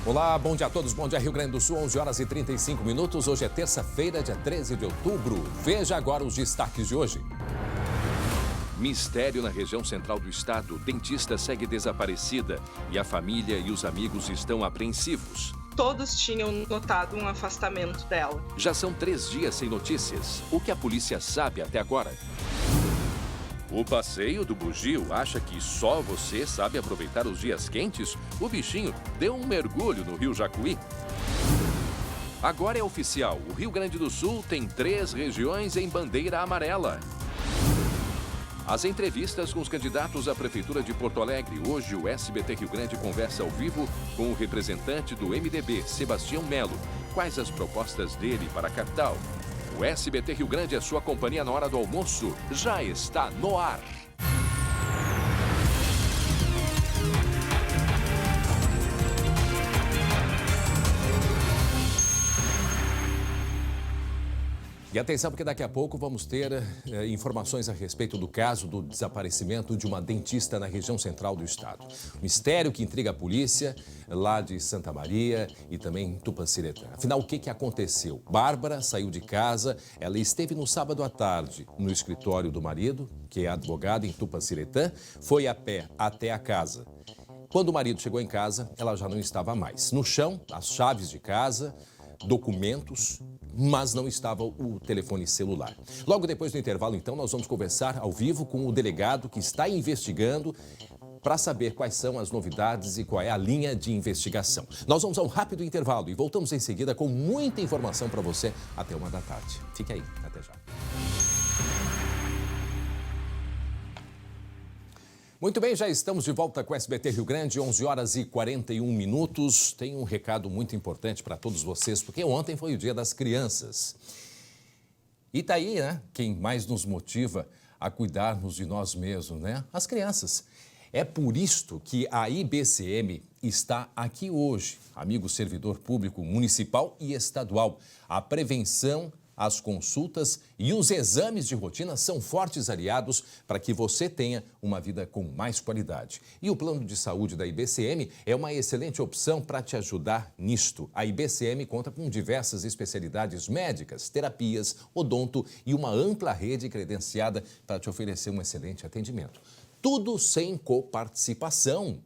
Olá, bom dia a todos, bom dia Rio Grande do Sul, 11 horas e 35 minutos. Hoje é terça-feira, dia 13 de outubro. Veja agora os destaques de hoje. Mistério na região central do estado. Dentista segue desaparecida e a família e os amigos estão apreensivos. Todos tinham notado um afastamento dela. Já são 3 dias sem notícias. O que a polícia sabe até agora? O passeio do bugio acha que só você sabe aproveitar os dias quentes? O bichinho deu um mergulho no Rio Jacuí. Agora é oficial, o Rio Grande do Sul tem 3 regiões em bandeira amarela. As entrevistas com os candidatos à Prefeitura de Porto Alegre. Hoje, o SBT Rio Grande conversa ao vivo com o representante do MDB, Sebastião Melo. Quais as propostas dele para a capital? O SBT Rio Grande, a sua companhia na hora do almoço, já está no ar. E atenção, porque daqui a pouco vamos ter informações a respeito do caso do desaparecimento de uma dentista na região central do estado. Mistério que intriga a polícia lá de Santa Maria e também em Tupanciretã. Afinal, o que aconteceu? Bárbara saiu de casa, ela esteve no sábado à tarde no escritório do marido, que é advogado em Tupanciretã, foi a pé até a casa. Quando o marido chegou em casa, ela já não estava mais. No chão, as chaves de casa, documentos, mas não estava o telefone celular. Logo depois do intervalo, então, nós vamos conversar ao vivo com o delegado que está investigando para saber quais são as novidades e qual é a linha de investigação. Nós vamos a um rápido intervalo e voltamos em seguida com muita informação para você até 1 da tarde. Fique aí, até já. Muito bem, já estamos de volta com o SBT Rio Grande, 11 horas e 41 minutos. Tem um recado muito importante para todos vocês, porque ontem foi o Dia das Crianças. E tá aí, né, quem mais nos motiva a cuidarmos de nós mesmos, né? As crianças. É por isto que a IBCM está aqui hoje, amigo servidor público municipal e estadual. A prevenção, as consultas e os exames de rotina são fortes aliados para que você tenha uma vida com mais qualidade. E o plano de saúde da IBCM é uma excelente opção para te ajudar nisto. A IBCM conta com diversas especialidades médicas, terapias, odonto e uma ampla rede credenciada para te oferecer um excelente atendimento. Tudo sem coparticipação.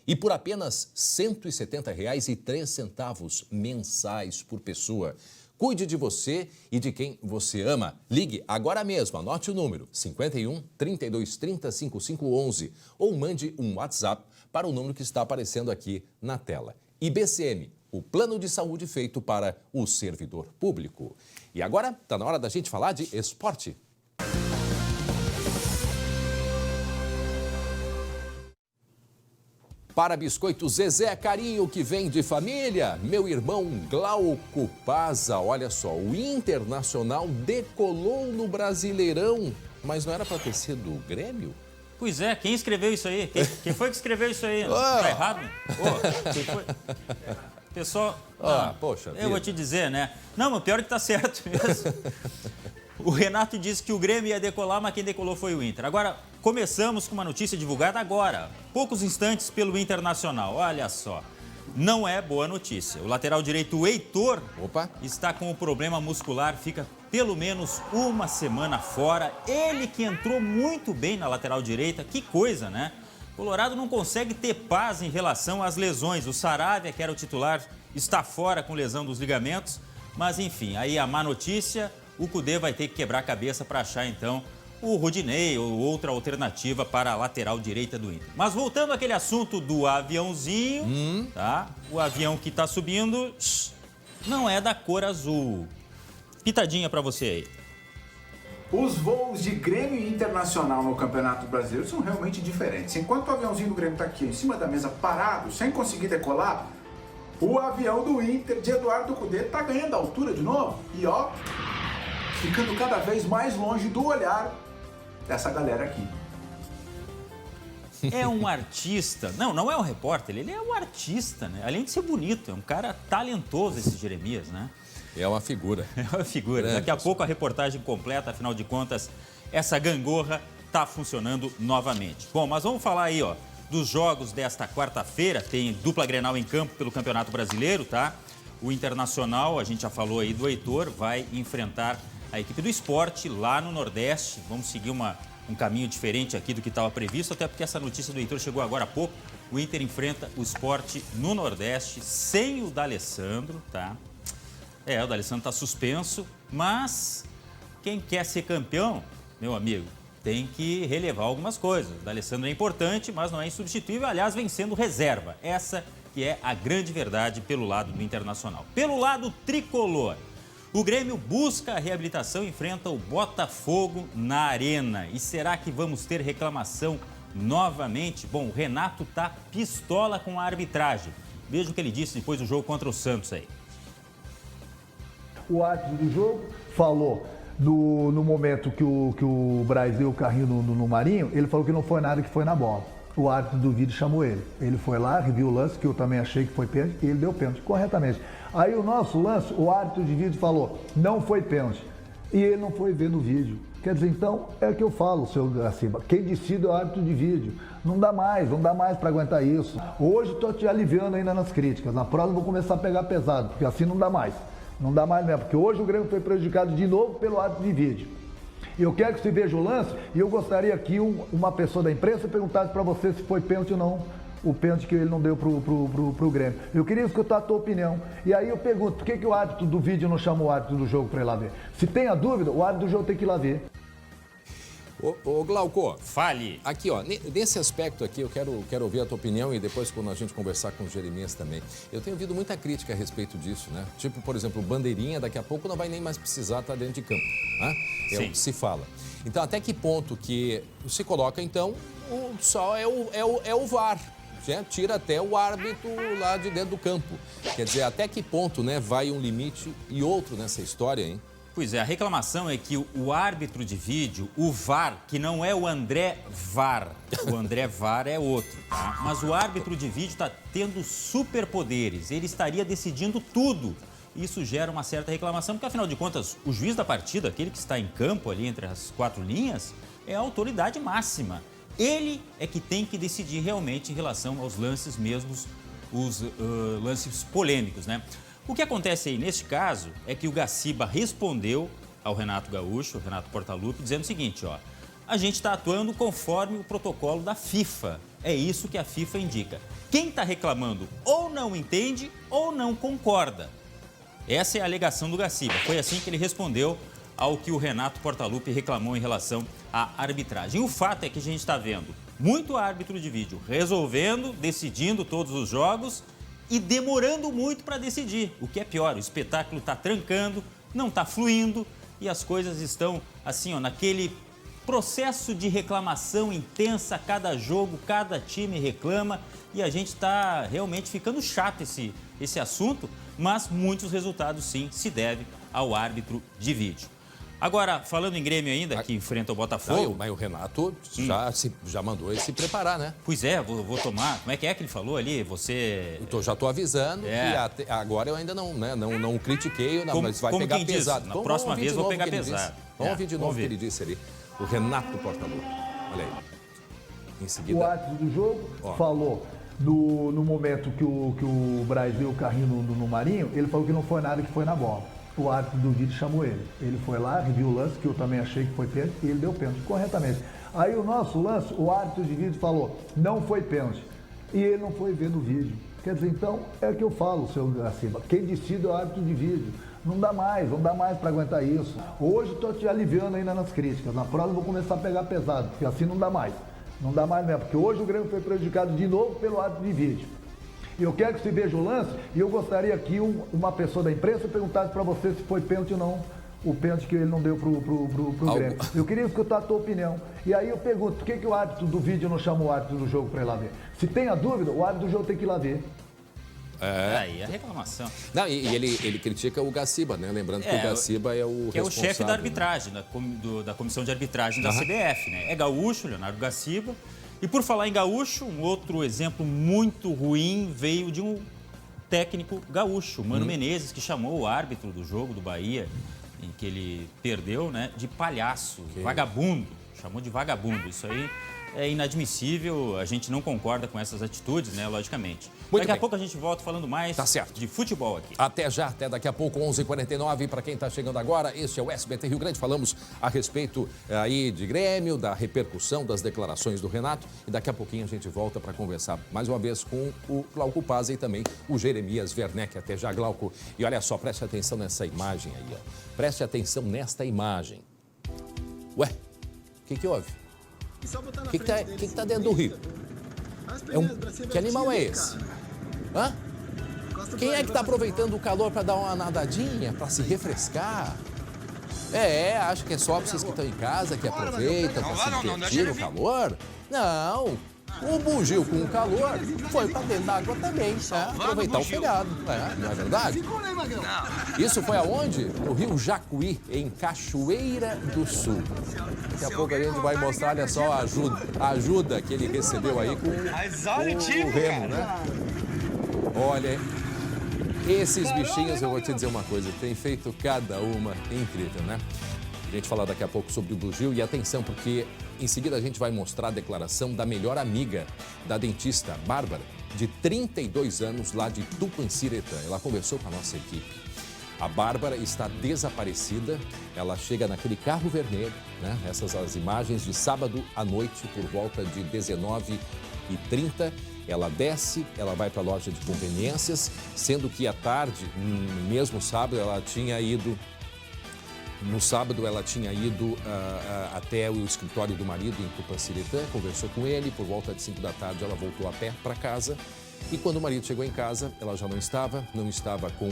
E por apenas R$ 170,03 mensais por pessoa. Cuide de você e de quem você ama. Ligue agora mesmo, anote o número 51 32 30 5511 ou mande um WhatsApp para o número que está aparecendo aqui na tela. IBCM, o plano de saúde feito para o servidor público. E agora está na hora da gente falar de esporte. Para Biscoito Zezé, carinho que vem de família. Meu irmão Glauco Paza, olha só, o Internacional decolou no Brasileirão. Mas não era para ter sido o Grêmio? Pois é, quem escreveu isso aí? Quem foi que escreveu isso aí? Tá errado? Quem foi? Pessoal, poxa vida. Eu vou te dizer, né? Não, mas pior que tá certo mesmo. O Renato disse que o Grêmio ia decolar, mas quem decolou foi o Inter. Agora, começamos com uma notícia divulgada agora, poucos instantes pelo Internacional. Olha só, não é boa notícia. O lateral direito, o Heitor, está com um problema muscular, fica pelo menos uma semana fora. Ele que entrou muito bem na lateral direita, que coisa, né? O Colorado não consegue ter paz em relação às lesões. O Saravia, que era o titular, está fora com lesão dos ligamentos. Mas, enfim, aí a má notícia... O Cudê vai ter que quebrar a cabeça para achar, então, o Rodinei ou outra alternativa para a lateral direita do Inter. Mas voltando àquele assunto do aviãozinho, tá? O avião que está subindo não é da cor azul. Pitadinha para você aí. Os voos de Grêmio e Internacional no Campeonato Brasileiro são realmente diferentes. Enquanto o aviãozinho do Grêmio está aqui em cima da mesa parado, sem conseguir decolar, o avião do Inter de Eduardo Cudê está ganhando altura de novo. E ó... ficando cada vez mais longe do olhar dessa galera aqui. É um artista. Não é um repórter, ele é um artista, né? Além de ser bonito, é um cara talentoso esse Jeremias, né? É uma figura. É uma figura. Daqui a pouco a reportagem completa, afinal de contas, essa gangorra está funcionando novamente. Bom, mas vamos falar aí, ó, dos jogos desta quarta-feira, tem dupla Grenal em campo pelo Campeonato Brasileiro, tá? O Internacional, a gente já falou aí do Heitor, vai enfrentar a equipe do Sport lá no Nordeste. Vamos seguir um caminho diferente aqui do que estava previsto, até porque essa notícia do Heitor chegou agora há pouco. O Inter enfrenta o Sport no Nordeste sem o D'Alessandro, tá? O D'Alessandro está suspenso, mas quem quer ser campeão, meu amigo, tem que relevar algumas coisas. O D'Alessandro é importante, mas não é insubstituível, aliás, vem sendo reserva. Essa que é a grande verdade pelo lado do Internacional. Pelo lado tricolor, o Grêmio busca a reabilitação e enfrenta o Botafogo na Arena. E será que vamos ter reclamação novamente? Bom, o Renato tá pistola com a arbitragem. Veja o que ele disse depois do jogo contra o Santos aí. O árbitro do jogo falou no momento que o Braz deu o carrinho no Marinho, ele falou que não foi nada, que foi na bola. O árbitro do vídeo chamou ele. Ele foi lá, reviu o lance, que eu também achei que foi pênalti, e ele deu pênalti, corretamente. Aí o nosso lance, o árbitro de vídeo falou, não foi pênalti. E ele não foi ver no vídeo. Quer dizer, então, é o que eu falo, seu Gaciba, quem decide é o árbitro de vídeo. Não dá mais para aguentar isso. Hoje estou te aliviando ainda nas críticas, na próxima vou começar a pegar pesado, porque assim não dá mais. Não dá mais mesmo, porque hoje o Grêmio foi prejudicado de novo pelo árbitro de vídeo. Eu quero que você veja o lance e eu gostaria que uma pessoa da imprensa perguntasse para você se foi pênalti ou não, o pênalti que ele não deu pro Grêmio. Eu queria escutar a tua opinião. E aí eu pergunto, por que o árbitro do vídeo não chama o árbitro do jogo para ir lá ver? Se tem a dúvida, o árbitro do jogo tem que ir lá ver. Ô Glauco, fale. Aqui, ó, nesse aspecto aqui, eu quero ouvir a tua opinião e depois quando a gente conversar com o Jeremias também. Eu tenho ouvido muita crítica a respeito disso, né? Tipo, por exemplo, o Bandeirinha daqui a pouco não vai nem mais precisar estar dentro de campo, né? É o que se fala. Então, até que ponto que se coloca, então, só é o VAR, né? Tira até o árbitro lá de dentro do campo. Quer dizer, até que ponto, né, vai um limite e outro nessa história, hein? Pois é, a reclamação é que o árbitro de vídeo, o VAR, que não é o André VAR, o André VAR é outro, tá? Mas o árbitro de vídeo está tendo superpoderes, ele estaria decidindo tudo. Isso gera uma certa reclamação, porque afinal de contas, o juiz da partida, aquele que está em campo ali entre as quatro linhas, é a autoridade máxima. Ele é que tem que decidir realmente em relação aos lances mesmos, os lances polêmicos, né? O que acontece aí, neste caso, é que o Gaciba respondeu ao Renato Gaúcho, o Renato Portaluppi, dizendo o seguinte, ó, a gente está atuando conforme o protocolo da FIFA. É isso que a FIFA indica. Quem está reclamando ou não entende ou não concorda. Essa é a alegação do Gaciba. Foi assim que ele respondeu ao que o Renato Portaluppi reclamou em relação à arbitragem. O fato é que a gente está vendo muito árbitro de vídeo resolvendo, decidindo todos os jogos e demorando muito para decidir. O que é pior, o espetáculo está trancando, não está fluindo e as coisas estão assim, ó, naquele processo de reclamação intensa, cada jogo, cada time reclama e a gente está realmente ficando chato esse assunto, mas muitos resultados sim se devem ao árbitro de vídeo. Agora, falando em Grêmio ainda, que enfrenta o Botafogo... Mas o Renato já mandou ele se preparar, né? Pois é, vou tomar... Como é que ele falou ali? Você... Já estou avisando que agora eu ainda não critiquei, mas vai pegar pesado. Na próxima vez vou pegar pesado. Vamos ouvir de novo o que ele disse ali. O Renato Portaluppi. Olha aí. Em seguida... O árbitro do jogo falou no momento que o Braz deu o carrinho no Marinho, ele falou que não foi nada, que foi na bola. O árbitro do vídeo chamou ele. Ele foi lá, reviu o lance, que eu também achei que foi pênalti, e ele deu pênalti, corretamente. Aí o nosso lance, o árbitro de vídeo falou, não foi pênalti. E ele não foi ver no vídeo. Quer dizer, então, é o que eu falo, seu Gaciba, quem decide é o árbitro de vídeo. Não dá mais para aguentar isso. Hoje estou te aliviando ainda nas críticas, na próxima vou começar a pegar pesado, porque assim não dá mais. Não dá mais mesmo, porque hoje o Grêmio foi prejudicado de novo pelo árbitro de vídeo. Eu quero que você veja o lance e eu gostaria que uma pessoa da imprensa perguntasse para você se foi pênalti ou não, o pênalti que ele não deu pro Grêmio. Eu queria escutar a tua opinião. E aí eu pergunto, por que o árbitro do vídeo não chama o árbitro do jogo para ir lá ver? Se tem a dúvida, o árbitro do jogo tem que ir lá ver. Aí a reclamação. Não, e ele critica o Gaciba, né? Lembrando que o Gaciba é o que é o chefe da arbitragem, da comissão de arbitragem da CBF, né? É gaúcho, Leonardo Gaciba. E por falar em gaúcho, um outro exemplo muito ruim veio de um técnico gaúcho, Mano Menezes, que chamou o árbitro do jogo do Bahia, em que ele perdeu, né, de palhaço, vagabundo. chamou de vagabundo. Isso aí é inadmissível, a gente não concorda com essas atitudes, né, logicamente. Daqui a pouco a gente volta falando mais de futebol aqui. Até já, até daqui a pouco, 11h49. Para quem está chegando agora, este é o SBT Rio Grande. Falamos a respeito aí de Grêmio, da repercussão das declarações do Renato. E daqui a pouquinho a gente volta para conversar mais uma vez com o Glauco Paz e também o Jeremias Werneck. Até já, Glauco. E olha só, preste atenção nessa imagem aí, ó. Preste atenção nesta imagem. Ué, o que houve? O que tá dentro do rio? Que animal é esse? Hã? Quem é que tá aproveitando o calor para dar uma nadadinha, para se refrescar? Acho que é só vocês que estão em casa que aproveitam para se divertir no calor? Não, o bugio com o calor foi para dentro da água também, aproveitar o feriado, não é verdade? Isso foi aonde? No Rio Jacuí, em Cachoeira do Sul. Daqui a pouco a gente vai mostrar, olha só, a ajuda que ele recebeu aí com o remo, né? Olha, esses bichinhos, eu vou te dizer uma coisa, tem feito cada uma incrível, né? A gente fala daqui a pouco sobre o bugio e atenção, porque em seguida a gente vai mostrar a declaração da melhor amiga da dentista, Bárbara, de 32 anos, lá de Tupanciretã. Ela conversou com a nossa equipe. A Bárbara está desaparecida, ela chega naquele carro vermelho, né? Essas as imagens de sábado à noite, por volta de 19h30. Ela desce, ela vai para a loja de conveniências, sendo que à tarde, mesmo sábado, ela tinha ido... No sábado, ela tinha ido até o escritório do marido em Tupanciretã, conversou com ele, por volta de 5 da tarde ela voltou a pé para casa e quando o marido chegou em casa, ela já não estava com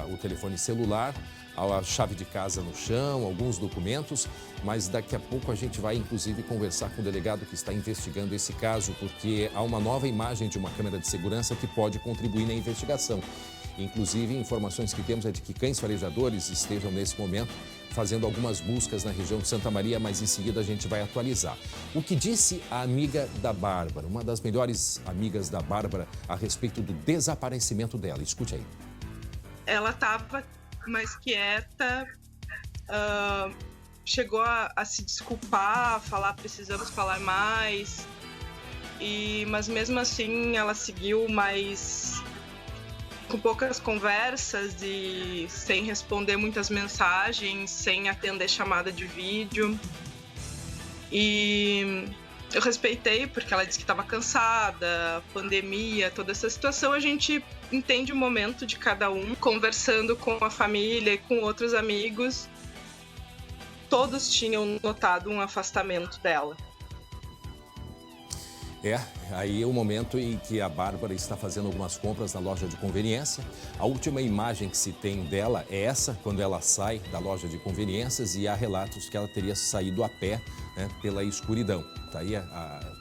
o telefone celular, a chave de casa no chão, alguns documentos, mas daqui a pouco a gente vai inclusive conversar com o delegado que está investigando esse caso, porque há uma nova imagem de uma câmera de segurança que pode contribuir na investigação. Inclusive, informações que temos é de que cães farejadores estejam nesse momento fazendo algumas buscas na região de Santa Maria, mas em seguida a gente vai atualizar. O que disse a amiga da Bárbara, uma das melhores amigas da Bárbara, a respeito do desaparecimento dela? Escute aí. Ela estava mais quieta, chegou a se desculpar, a falar precisamos falar mais, mas mesmo assim ela seguiu mais... com poucas conversas e sem responder muitas mensagens, sem atender chamada de vídeo. E eu respeitei porque ela disse que estava cansada, pandemia, toda essa situação. A gente entende o momento de cada um, conversando com a família e com outros amigos. Todos tinham notado um afastamento dela. Aí é o momento em que a Bárbara está fazendo algumas compras na loja de conveniência. A última imagem que se tem dela é essa, quando ela sai da loja de conveniências e há relatos que ela teria saído a pé, né, pela escuridão. Está aí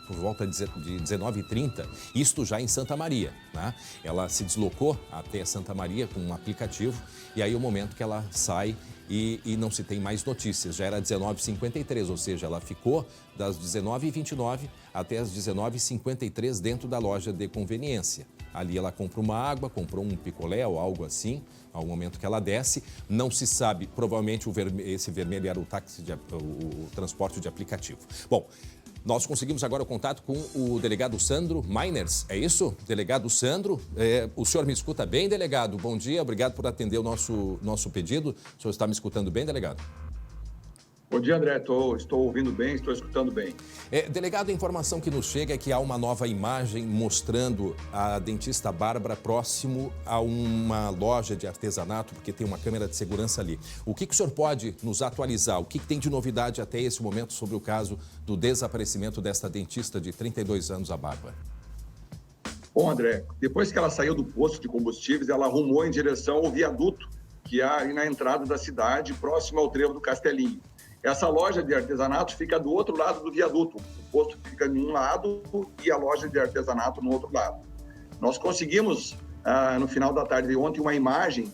por volta de 19h30, isto já em Santa Maria, né? Ela se deslocou até Santa Maria com um aplicativo e aí é o momento que ela sai e não se tem mais notícias. Já era 19h53, ou seja, ela ficou das 19h29 até as 19h53 dentro da loja de conveniência. Ali ela compra uma água, comprou um picolé ou algo assim, ao momento que ela desce. Não se sabe, provavelmente esse vermelho era o transporte de aplicativo. Bom, nós conseguimos agora o contato com o delegado Sandro Mainers, é isso? Delegado Sandro, o senhor me escuta bem, delegado? Bom dia, obrigado por atender o nosso pedido. O senhor está me escutando bem, delegado? Bom dia, André. Estou ouvindo bem, estou escutando bem. Delegado, a informação que nos chega é que há uma nova imagem mostrando a dentista Bárbara próximo a uma loja de artesanato, porque tem uma câmera de segurança ali. O que o senhor pode nos atualizar? O que tem de novidade até esse momento sobre o caso do desaparecimento desta dentista de 32 anos, a Bárbara? Bom, André, depois que ela saiu do posto de combustíveis, ela rumou em direção ao viaduto, que há aí na entrada da cidade, próximo ao trevo do Castelinho. Essa loja de artesanato fica do outro lado do viaduto. O posto fica em um lado e a loja de artesanato no outro lado. Nós conseguimos, no final da tarde de ontem, uma imagem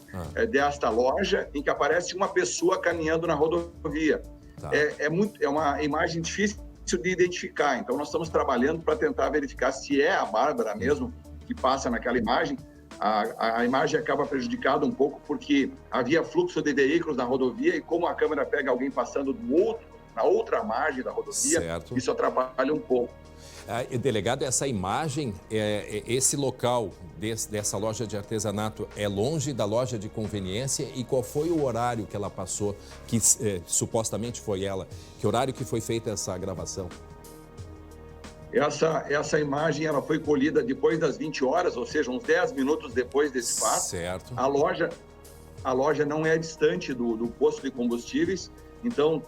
desta loja em que aparece uma pessoa caminhando na rodovia. Tá. É uma imagem difícil de identificar, então nós estamos trabalhando para tentar verificar se é a Bárbara mesmo que passa naquela imagem. A imagem acaba prejudicada um pouco porque havia fluxo de veículos na rodovia e como a câmera pega alguém passando do outro na outra margem da rodovia, certo. Isso atrapalha um pouco. Delegado, essa imagem, esse local dessa loja de artesanato é longe da loja de conveniência, e qual foi o horário que ela passou, que supostamente foi ela? Que horário que foi feita essa gravação? Essa imagem ela foi colhida depois das 20 horas, ou seja, uns 10 minutos depois desse fato. Certo. A loja não é distante do posto de combustíveis, então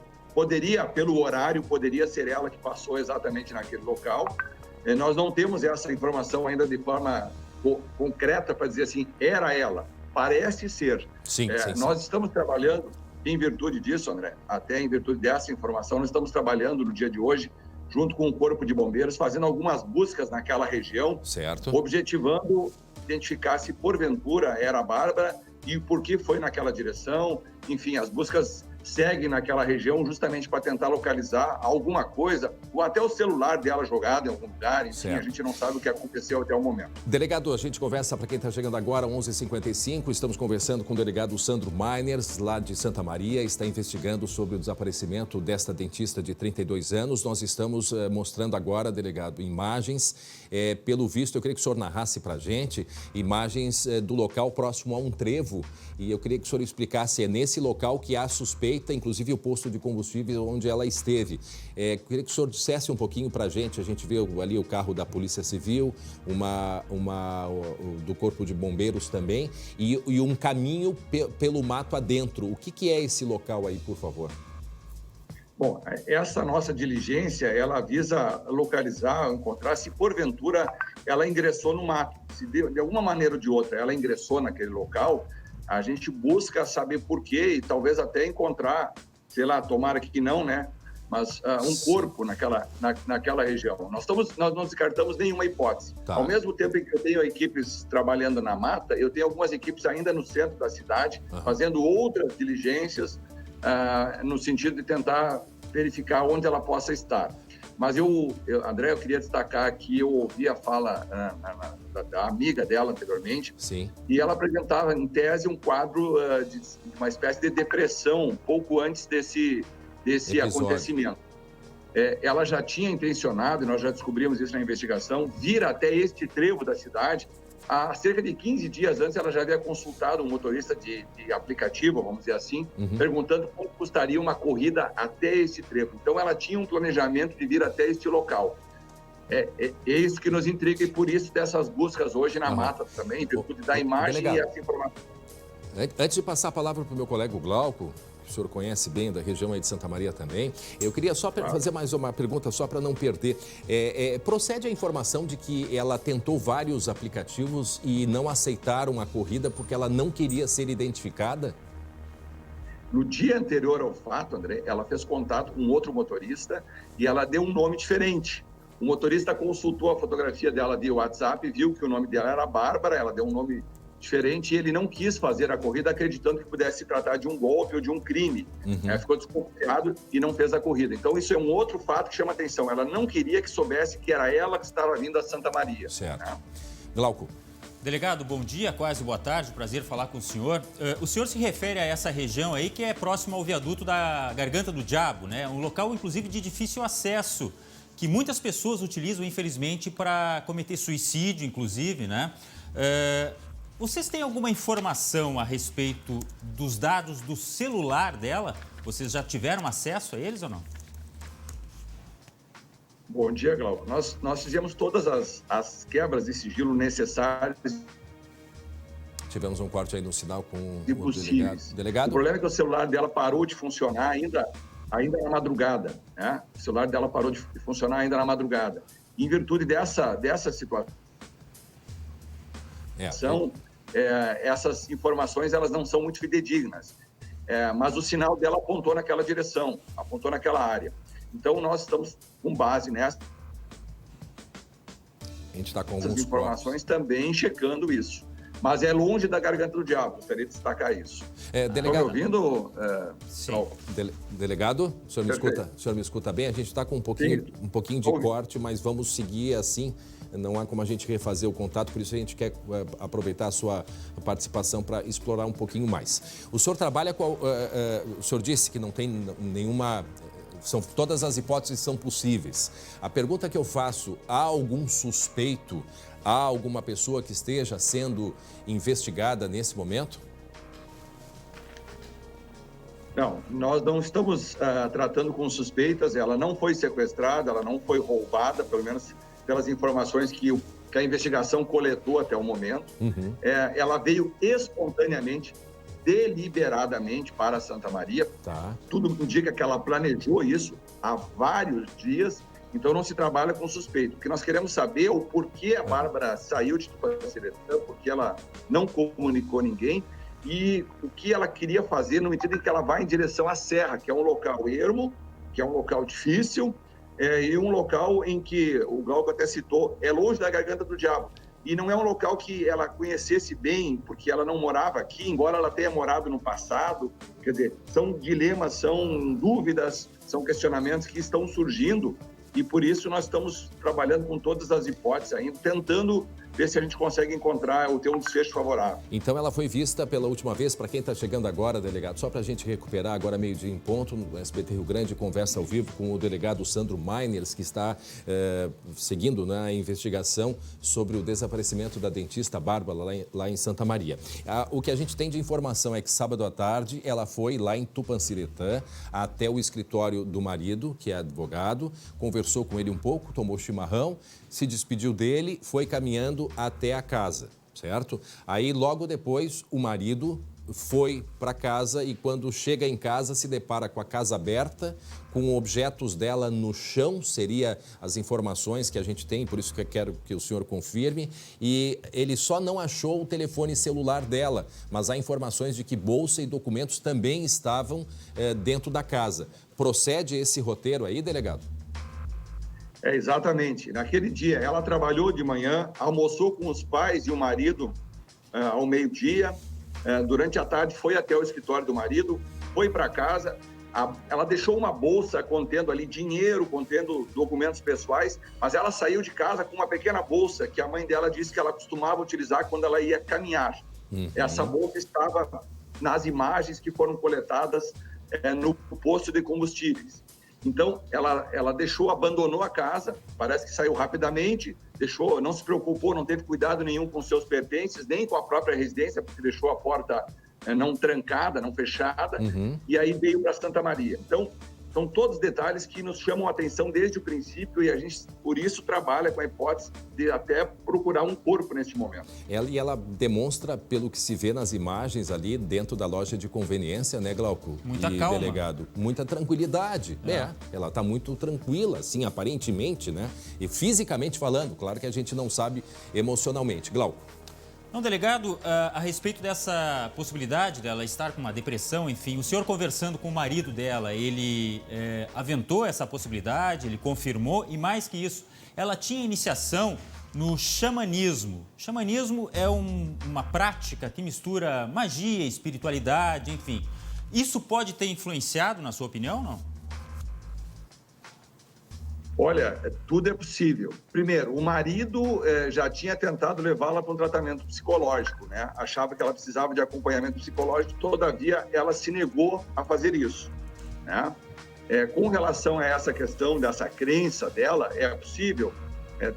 pelo horário, poderia ser ela que passou exatamente naquele local. Nós não temos essa informação ainda de forma concreta para dizer assim, era ela. Parece ser. Sim. Nós estamos trabalhando, em virtude disso, André, até em virtude dessa informação, nós estamos trabalhando no dia de hoje, junto com o Corpo de Bombeiros, fazendo algumas buscas naquela região, certo, objetivando identificar se porventura era a Bárbara e por que foi naquela direção. Enfim, as buscas seguem naquela região justamente para tentar localizar alguma coisa, ou até o celular dela jogado em algum lugar. Enfim, certo. A gente não sabe o que aconteceu até o momento. Delegado, a gente conversa para quem está chegando agora, 11h55. Estamos conversando com o delegado Sandro Miners, lá de Santa Maria. Está investigando sobre o desaparecimento desta dentista de 32 anos. Nós estamos mostrando agora, delegado, imagens. Pelo visto, eu queria que o senhor narrasse para a gente imagens do local próximo a um trevo. E eu queria que o senhor explicasse, é nesse local que há suspeita, inclusive o posto de combustível onde ela esteve. Eu queria que o senhor dissesse um pouquinho para a gente vê ali o carro da Polícia Civil, do Corpo de Bombeiros também, e um caminho pelo mato adentro. O que é esse local aí, por favor? Bom, essa nossa diligência, ela visa localizar, encontrar se porventura ela ingressou no mato. Se de alguma maneira ou de outra ela ingressou naquele local, a gente busca saber por quê e talvez até encontrar, sei lá, tomara que não, né? Mas um corpo naquela região. Nós não descartamos nenhuma hipótese. Tá. Ao mesmo tempo em que eu tenho equipes trabalhando na mata, eu tenho algumas equipes ainda no centro da cidade, fazendo outras diligências no sentido de tentar verificar onde ela possa estar. Mas André, eu queria destacar aqui, eu ouvi a fala da amiga dela anteriormente. Sim. E ela apresentava, em tese, um quadro de uma espécie de depressão, um pouco antes desse acontecimento. Ela já tinha intencionado, e nós já descobrimos isso na investigação, vir até este trevo da cidade. Há cerca de 15 dias antes, ela já havia consultado um motorista de aplicativo, vamos dizer assim, perguntando quanto custaria uma corrida até esse trevo. Então, ela tinha um planejamento de vir até este local. É isso que nos intriga e por isso dessas buscas hoje na mata também, em virtude da imagem delegado, e essa informação. Antes de passar a palavra para o meu colega Glauco, que o senhor conhece bem da região aí de Santa Maria também, eu queria só fazer mais uma pergunta, só para não perder. Procede a informação de que ela tentou vários aplicativos e não aceitaram a corrida porque ela não queria ser identificada? No dia anterior ao fato, André, ela fez contato com outro motorista e ela deu um nome diferente. O motorista consultou a fotografia dela via WhatsApp, viu que o nome dela era Bárbara, ela deu um nome diferente e ele não quis fazer a corrida acreditando que pudesse se tratar de um golpe ou de um crime. Ficou desconfiado e não fez a corrida. Então, isso é um outro fato que chama atenção. Ela não queria que soubesse que era ela que estava vindo a Santa Maria. Certo. Né? Glauco. Delegado, bom dia, quase boa tarde, prazer falar com o senhor. O senhor se refere a essa região aí que é próximo ao viaduto da Garganta do Diabo, né? Um local, inclusive, de difícil acesso, que muitas pessoas utilizam, infelizmente, para cometer suicídio, inclusive, né? Vocês têm alguma informação a respeito dos dados do celular dela? Vocês já tiveram acesso a eles ou não? Bom dia, Glauco. Nós fizemos todas as quebras de sigilo necessárias. Tivemos um corte aí no sinal com o delegado. O problema é que o celular dela parou de funcionar ainda na madrugada. Né? O celular dela parou de funcionar ainda na madrugada. Em virtude dessa situação, essas informações elas não são muito fidedignas, mas o sinal dela apontou naquela direção, apontou naquela área. Então, nós estamos com base nessas informações também checando isso. Mas é longe da Garganta do Diabo, gostaria de destacar isso. Delegado... Estão me ouvindo? Sim. Delegado, o senhor me escuta bem? A gente está com um pouquinho de corte, mas vamos seguir assim. Não há como a gente refazer o contato, por isso a gente quer aproveitar a sua participação para explorar um pouquinho mais. O senhor trabalha com... o senhor disse que não tem nenhuma todas as hipóteses são possíveis. A pergunta que eu faço, há algum suspeito, há alguma pessoa que esteja sendo investigada nesse momento? Não, nós não estamos tratando com suspeitas, ela não foi sequestrada, ela não foi roubada, pelo menos pelas informações que a investigação coletou até o momento. Ela veio espontaneamente, deliberadamente para Santa Maria. Tá. Tudo indica que ela planejou isso há vários dias, então não se trabalha com suspeito. O que nós queremos saber é o porquê a Bárbara saiu de Tupanciretã, porque ela não comunicou ninguém, e o que ela queria fazer no sentido em que ela vai em direção à Serra, que é um local ermo, que é um local difícil, e um local em que, o Glauco até citou, é longe da Garganta do Diabo. E não é um local que ela conhecesse bem, porque ela não morava aqui, embora ela tenha morado no passado. Quer dizer, são dilemas, são dúvidas, são questionamentos que estão surgindo, e por isso nós estamos trabalhando com todas as hipóteses ainda, tentando ver se a gente consegue encontrar ou ter um desfecho favorável. Então ela foi vista pela última vez, para quem está chegando agora, delegado, só para a gente recuperar, agora meio-dia em ponto, no SBT Rio Grande, conversa ao vivo com o delegado Sandro Meiners, que está seguindo na investigação sobre o desaparecimento da dentista Bárbara lá em Santa Maria. O que a gente tem de informação é que sábado à tarde ela foi lá em Tupanciretã até o escritório do marido, que é advogado, conversou com ele um pouco, tomou chimarrão, se despediu dele, foi caminhando até a casa, certo? Aí, logo depois, o marido foi para casa e, quando chega em casa, se depara com a casa aberta, com objetos dela no chão, seria as informações que a gente tem, por isso que eu quero que o senhor confirme, e ele só não achou o telefone celular dela, mas há informações de que bolsa e documentos também estavam dentro da casa. Procede esse roteiro aí, delegado? Exatamente. Naquele dia, ela trabalhou de manhã, almoçou com os pais e o marido ao meio-dia. Durante a tarde, foi até o escritório do marido, foi para casa. Ela deixou uma bolsa contendo ali dinheiro, contendo documentos pessoais, mas ela saiu de casa com uma pequena bolsa que a mãe dela disse que ela costumava utilizar quando ela ia caminhar. Essa bolsa estava nas imagens que foram coletadas no posto de combustíveis. Então, ela abandonou a casa, parece que saiu rapidamente, não se preocupou, não teve cuidado nenhum com seus pertences, nem com a própria residência, porque deixou a porta não trancada, não fechada, e aí veio para Santa Maria. Então, são todos detalhes que nos chamam a atenção desde o princípio e a gente, por isso, trabalha com a hipótese de até procurar um corpo neste momento. Ela demonstra, pelo que se vê nas imagens ali dentro da loja de conveniência, né, Glauco? Muita calma. Delegado, muita tranquilidade. Ela está muito tranquila, assim, aparentemente, né? E fisicamente falando, claro que a gente não sabe emocionalmente. Glauco. Não, delegado, a respeito dessa possibilidade dela estar com uma depressão, enfim, o senhor conversando com o marido dela, ele aventou essa possibilidade, ele confirmou, e mais que isso, ela tinha iniciação no xamanismo. Xamanismo é uma prática que mistura magia, espiritualidade, enfim. Isso pode ter influenciado, na sua opinião, não? Olha, tudo é possível. Primeiro, o marido já tinha tentado levá-la para um tratamento psicológico, né? Achava que ela precisava de acompanhamento psicológico, todavia ela se negou a fazer isso, né? Com relação a essa questão dessa crença dela, é possível,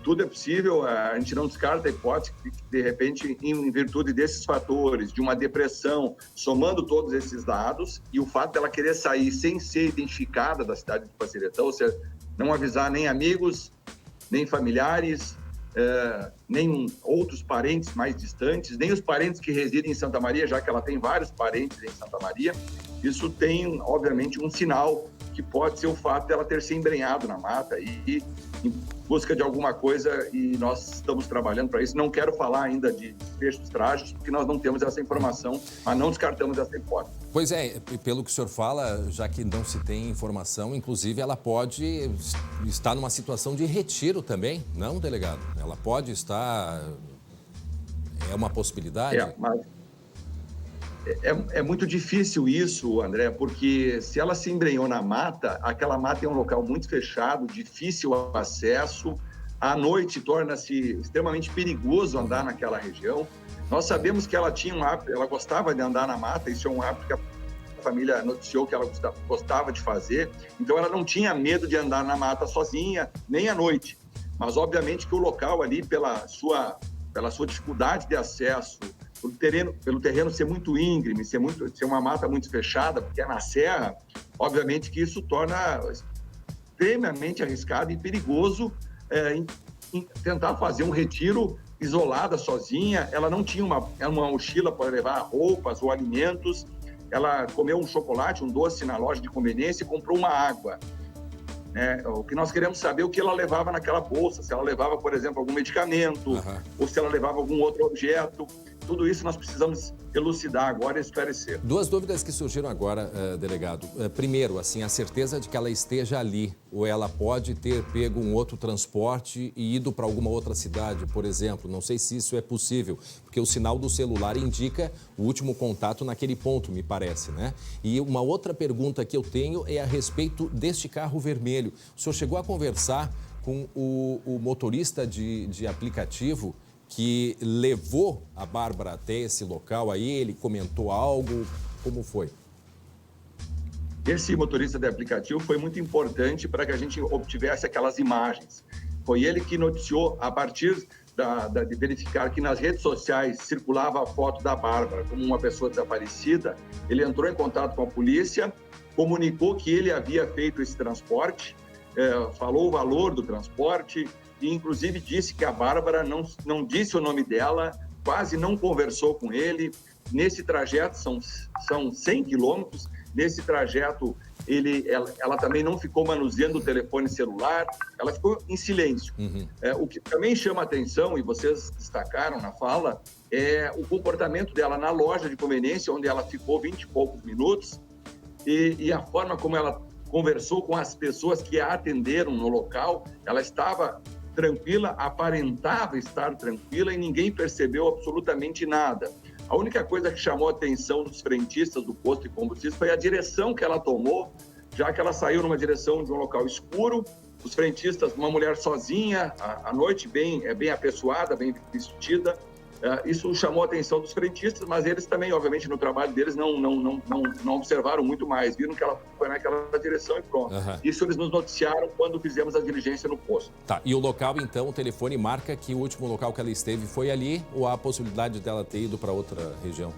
tudo é possível, a gente não descarta a hipótese que, de repente, em virtude desses fatores, de uma depressão, somando todos esses dados, e o fato dela querer sair sem ser identificada da cidade de Tupanciretã, ou seja, não avisar nem amigos, nem familiares, nem outros parentes mais distantes, nem os parentes que residem em Santa Maria, já que ela tem vários parentes em Santa Maria. Isso tem, obviamente, um sinal que pode ser o fato dela ter se embrenhado na mata e em busca de alguma coisa, e nós estamos trabalhando para isso. Não quero falar ainda de desfechos trágicos, porque nós não temos essa informação, mas não descartamos essa hipótese. Pois é, pelo que o senhor fala, já que não se tem informação, inclusive ela pode estar numa situação de retiro também, não, delegado? Ela pode estar... É uma possibilidade? Mas é muito difícil isso, André, porque se ela se embrenhou na mata, aquela mata é um local muito fechado, difícil acesso, à noite torna-se extremamente perigoso andar naquela região. Nós sabemos que ela tinha um hábito, ela gostava de andar na mata, isso é um hábito que família noticiou que ela gostava de fazer. Então, ela não tinha medo de andar na mata sozinha, nem à noite. Mas, obviamente, que o local ali, pela sua dificuldade de acesso, pelo terreno ser muito íngreme, ser uma mata muito fechada, porque é na serra, obviamente que isso torna extremamente arriscado e perigoso em tentar fazer um retiro isolada, sozinha. Ela não tinha uma mochila para levar roupas ou alimentos. Ela comeu um chocolate, um doce na loja de conveniência e comprou uma água. O que nós queremos saber é o que ela levava naquela bolsa, se ela levava, por exemplo, algum medicamento, ou se ela levava algum outro objeto. Tudo isso nós precisamos elucidar agora e esclarecer. Duas dúvidas que surgiram agora, delegado. Primeiro, assim, a certeza de que ela esteja ali, ou ela pode ter pego um outro transporte e ido para alguma outra cidade, por exemplo. Não sei se isso é possível, porque o sinal do celular indica o último contato naquele ponto, me parece, né? E uma outra pergunta que eu tenho é a respeito deste carro vermelho. O senhor chegou a conversar com o motorista de aplicativo que levou a Bárbara até esse local aí? Ele comentou algo? Como foi? Esse motorista de aplicativo foi muito importante para que a gente obtivesse aquelas imagens. Foi ele que noticiou, a partir de verificar que nas redes sociais circulava a foto da Bárbara como uma pessoa desaparecida. Ele entrou em contato com a polícia, comunicou que ele havia feito esse transporte, falou o valor do transporte, e inclusive disse que a Bárbara não disse o nome dela, quase não conversou com ele. Nesse trajeto, são 100 quilômetros, nesse trajeto ela também não ficou manuseando o telefone celular, ela ficou em silêncio. O que também chama atenção, e vocês destacaram na fala, é o comportamento dela na loja de conveniência, onde ela ficou 20 e poucos minutos, e a forma como ela conversou com as pessoas que a atenderam no local. Ela estava tranquila, aparentava estar tranquila e ninguém percebeu absolutamente nada. A única coisa que chamou a atenção dos frentistas do posto de combustíveis foi a direção que ela tomou, já que ela saiu numa direção de um local escuro. Os frentistas, uma mulher sozinha, à noite, bem apessoada, bem vestida. Isso chamou a atenção dos frentistas, mas eles também, obviamente, no trabalho deles, não observaram muito mais. Viram que ela foi naquela direção e pronto. Isso eles nos noticiaram quando fizemos a diligência no posto. Tá, e o local, então, o telefone marca que o último local que ela esteve foi ali, ou há a possibilidade dela ter ido para outra região?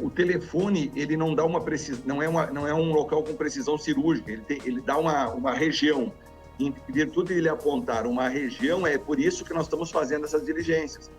O telefone, ele não dá uma precisão, não é um local com precisão cirúrgica, ele dá uma região. Em virtude de ele apontar uma região, é por isso que nós estamos fazendo essas diligências.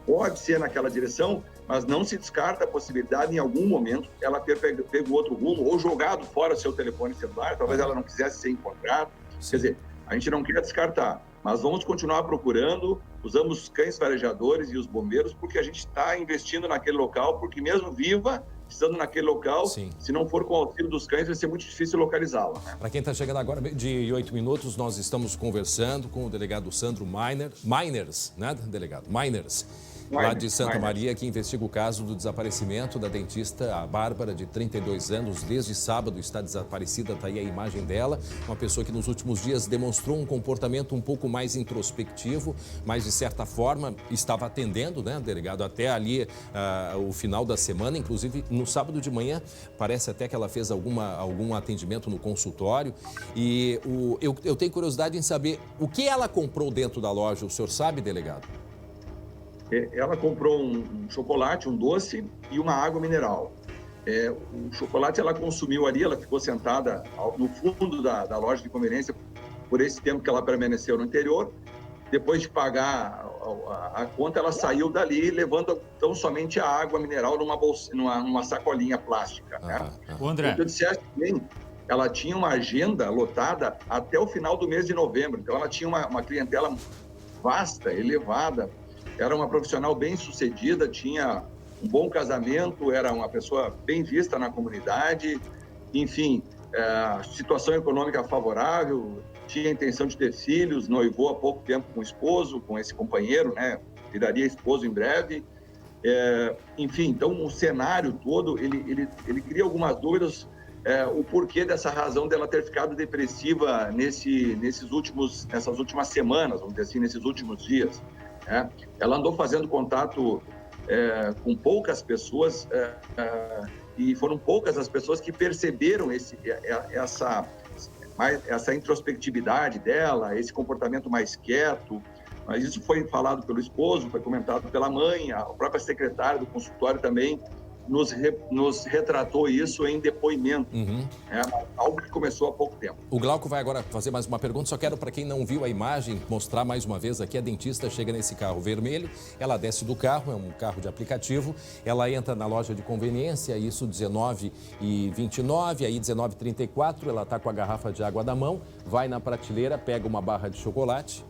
Pode ser naquela direção, mas não se descarta a possibilidade, em algum momento, ela ter pego outro rumo ou jogado fora o seu telefone celular, talvez ela não quisesse ser encontrada. Quer dizer, a gente não quer descartar, mas vamos continuar procurando. Usamos cães farejadores e os bombeiros, porque a gente está investindo naquele local, porque mesmo viva, estando naquele local, se não for com o auxílio dos cães, vai ser muito difícil localizá-la. Né? Para quem está chegando agora, de 8 minutos, nós estamos conversando com o delegado Sandro Meiners, né, delegado? Meiners, lá de Santa Maria, que investiga o caso do desaparecimento da dentista, a Bárbara, de 32 anos. Desde sábado está desaparecida, está aí a imagem dela. Uma pessoa que nos últimos dias demonstrou um comportamento um pouco mais introspectivo, mas de certa forma estava atendendo, né, delegado, até ali o final da semana. Inclusive, no sábado de manhã, parece até que ela fez algum atendimento no consultório. E eu tenho curiosidade em saber o que ela comprou dentro da loja. O senhor sabe, delegado? Ela comprou um chocolate, um doce e uma água mineral. O chocolate ela consumiu ali, ela ficou sentada no fundo da loja de conveniência por esse tempo que ela permaneceu no interior. Depois de pagar a conta, ela saiu dali, levando tão somente a água mineral numa sacolinha plástica. Né? André. Como eu disseste bem, ela tinha uma agenda lotada até o final do mês de novembro. Então, ela tinha uma clientela vasta, elevada. Era uma profissional bem-sucedida, tinha um bom casamento, era uma pessoa bem vista na comunidade, enfim, situação econômica favorável, tinha a intenção de ter filhos, noivou há pouco tempo com o esposo, com esse companheiro, né? Viraria esposo em breve. Enfim, então o cenário todo, ele cria algumas dúvidas, o porquê dessa razão dela ter ficado depressiva nessas últimas semanas, vamos dizer assim, nesses últimos dias. Ela andou fazendo contato com poucas pessoas e foram poucas as pessoas que perceberam essa introspectividade dela, esse comportamento mais quieto. Mas isso foi falado pelo esposo, foi comentado pela mãe, a própria secretária do consultório também nos retratou isso em depoimento. É algo que começou há pouco tempo. O Glauco vai agora fazer mais uma pergunta, só quero, para quem não viu a imagem, mostrar mais uma vez aqui. A dentista chega nesse carro vermelho, ela desce do carro, é um carro de aplicativo, ela entra na loja de conveniência, isso 19h29, aí 19h34, ela está com a garrafa de água na mão, vai na prateleira, pega uma barra de chocolate,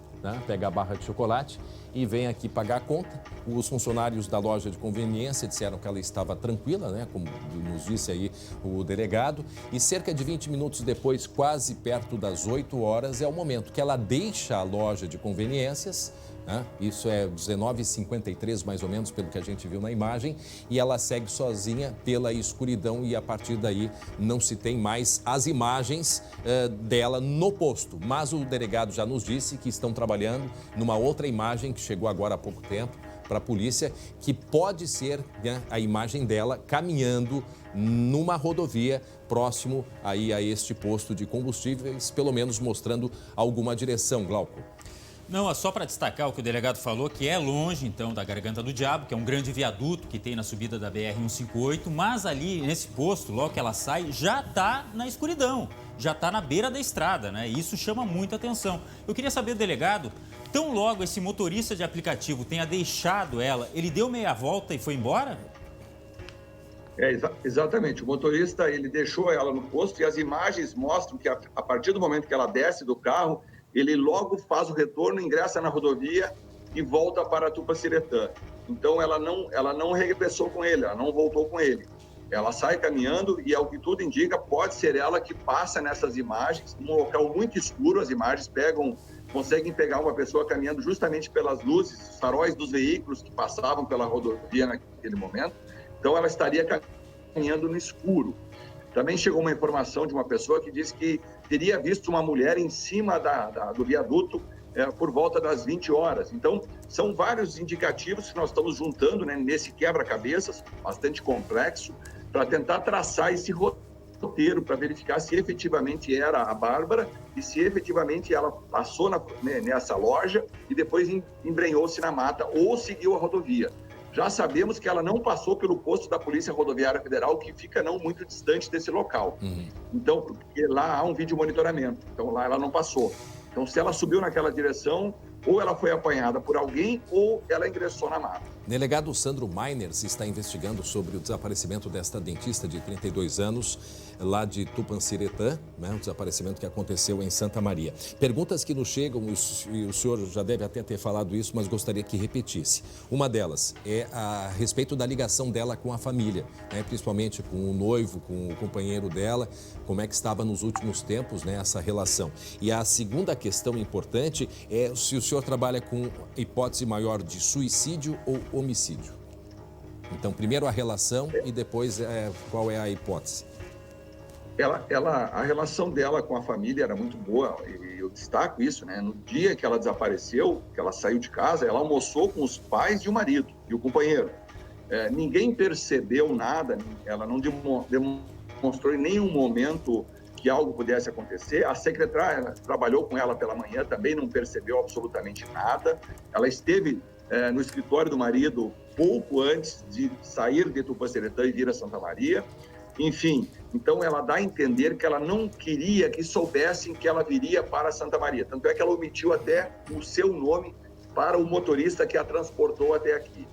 pega a barra de chocolate e vem aqui pagar a conta. Os funcionários da loja de conveniência disseram que ela estava tranquila, como nos disse aí o delegado. E cerca de 20 minutos depois, quase perto das 8 horas, é o momento que ela deixa a loja de conveniências. Isso é 19h53, mais ou menos, pelo que a gente viu na imagem. E ela segue sozinha pela escuridão e, a partir daí, não se tem mais as imagens dela no posto. Mas o delegado já nos disse que estão trabalhando numa outra imagem que chegou agora há pouco tempo para a polícia, que pode ser a imagem dela caminhando numa rodovia próximo aí a este posto de combustíveis, pelo menos mostrando alguma direção, Glauco. Não, é só para destacar o que o delegado falou, que é longe, então, da Garganta do Diabo, que é um grande viaduto que tem na subida da BR-158, mas ali, nesse posto, logo que ela sai, já está na escuridão, já está na beira da estrada, né? E isso chama muita atenção. Eu queria saber, delegado, tão logo esse motorista de aplicativo tenha deixado ela, ele deu meia volta e foi embora? Exatamente. O motorista, ele deixou ela no posto e as imagens mostram que, a partir do momento que ela desce do carro, ele logo faz o retorno, ingressa na rodovia e volta para Tupanciretã. Então, ela não regressou com ele, ela não voltou com ele. Ela sai caminhando e, ao que tudo indica, pode ser ela que passa nessas imagens, num local muito escuro. As imagens conseguem pegar uma pessoa caminhando justamente pelas luzes, os faróis dos veículos que passavam pela rodovia naquele momento. Então, ela estaria caminhando no escuro. Também chegou uma informação de uma pessoa que disse que teria visto uma mulher em cima do viaduto por volta das 20 horas. Então, são vários indicativos que nós estamos juntando nesse quebra-cabeças, bastante complexo, para tentar traçar esse roteiro, para verificar se efetivamente era a Bárbara e se efetivamente ela passou nessa loja e depois embrenhou-se na mata ou seguiu a rodovia. Já sabemos que ela não passou pelo posto da Polícia Rodoviária Federal, que fica não muito distante desse local. Então, porque lá há um vídeo monitoramento. Então, lá ela não passou. Então, se ela subiu naquela direção, ou ela foi apanhada por alguém, ou ela ingressou na mata. Delegado Sandro Mainers está investigando sobre o desaparecimento desta dentista de 32 anos, lá de Tupanciretã, o desaparecimento que aconteceu em Santa Maria. Perguntas que nos chegam, e o senhor já deve até ter falado isso, mas gostaria que repetisse. Uma delas é a respeito da ligação dela com a família, principalmente com o noivo, com o companheiro dela, como é que estava nos últimos tempos, essa relação. E a segunda questão importante é se o senhor trabalha com hipótese maior de suicídio ou homicídio. Então, primeiro a relação e depois qual é a hipótese? A relação dela com a família era muito boa, e eu destaco isso, No dia que ela desapareceu, que ela saiu de casa, ela almoçou com os pais e o marido e o companheiro. Ninguém percebeu nada, ela não demonstrou em nenhum momento que algo pudesse acontecer. A secretária trabalhou com ela pela manhã, também não percebeu absolutamente nada. Ela esteve no escritório do marido pouco antes de sair de Tupanciretã e vir a Santa Maria. Enfim, então ela dá a entender que ela não queria que soubessem que ela viria para Santa Maria. Tanto é que ela omitiu até o seu nome para o motorista que a transportou até aqui.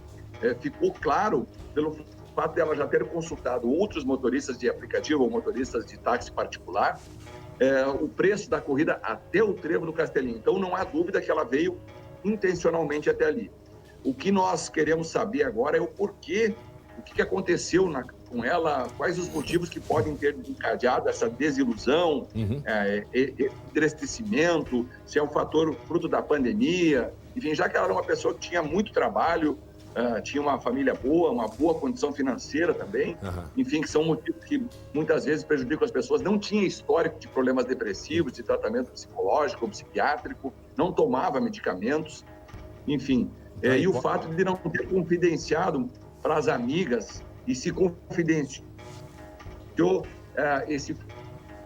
Ficou claro pelo fato dela já ter consultado outros motoristas de aplicativo ou motoristas de táxi particular, o preço da corrida até o trevo do Castelinho. Então não há dúvida que ela veio intencionalmente até ali. O que nós queremos saber agora é o porquê, o que aconteceu com ela, quais os motivos que podem ter encadeado essa desilusão, entristecimento, se é um fator fruto da pandemia. Enfim, já que ela era uma pessoa que tinha muito trabalho, tinha uma família boa, uma boa condição financeira também, enfim, que são motivos que muitas vezes prejudicam as pessoas. Não tinha histórico de problemas depressivos, de tratamento psicológico ou psiquiátrico, não tomava medicamentos, enfim. E o fato de não ter confidenciado para as amigas, e se esse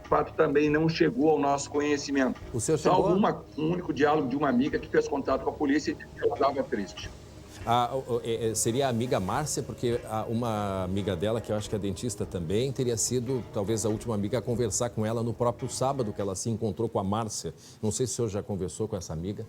fato também não chegou ao nosso conhecimento. O senhor chegou? Salvo um único diálogo de uma amiga que fez contato com a polícia e que ela estava triste. Seria a amiga Márcia, porque uma amiga dela, que eu acho que é dentista também, teria sido talvez a última amiga a conversar com ela no próprio sábado que ela se encontrou com a Márcia. Não sei se o senhor já conversou com essa amiga.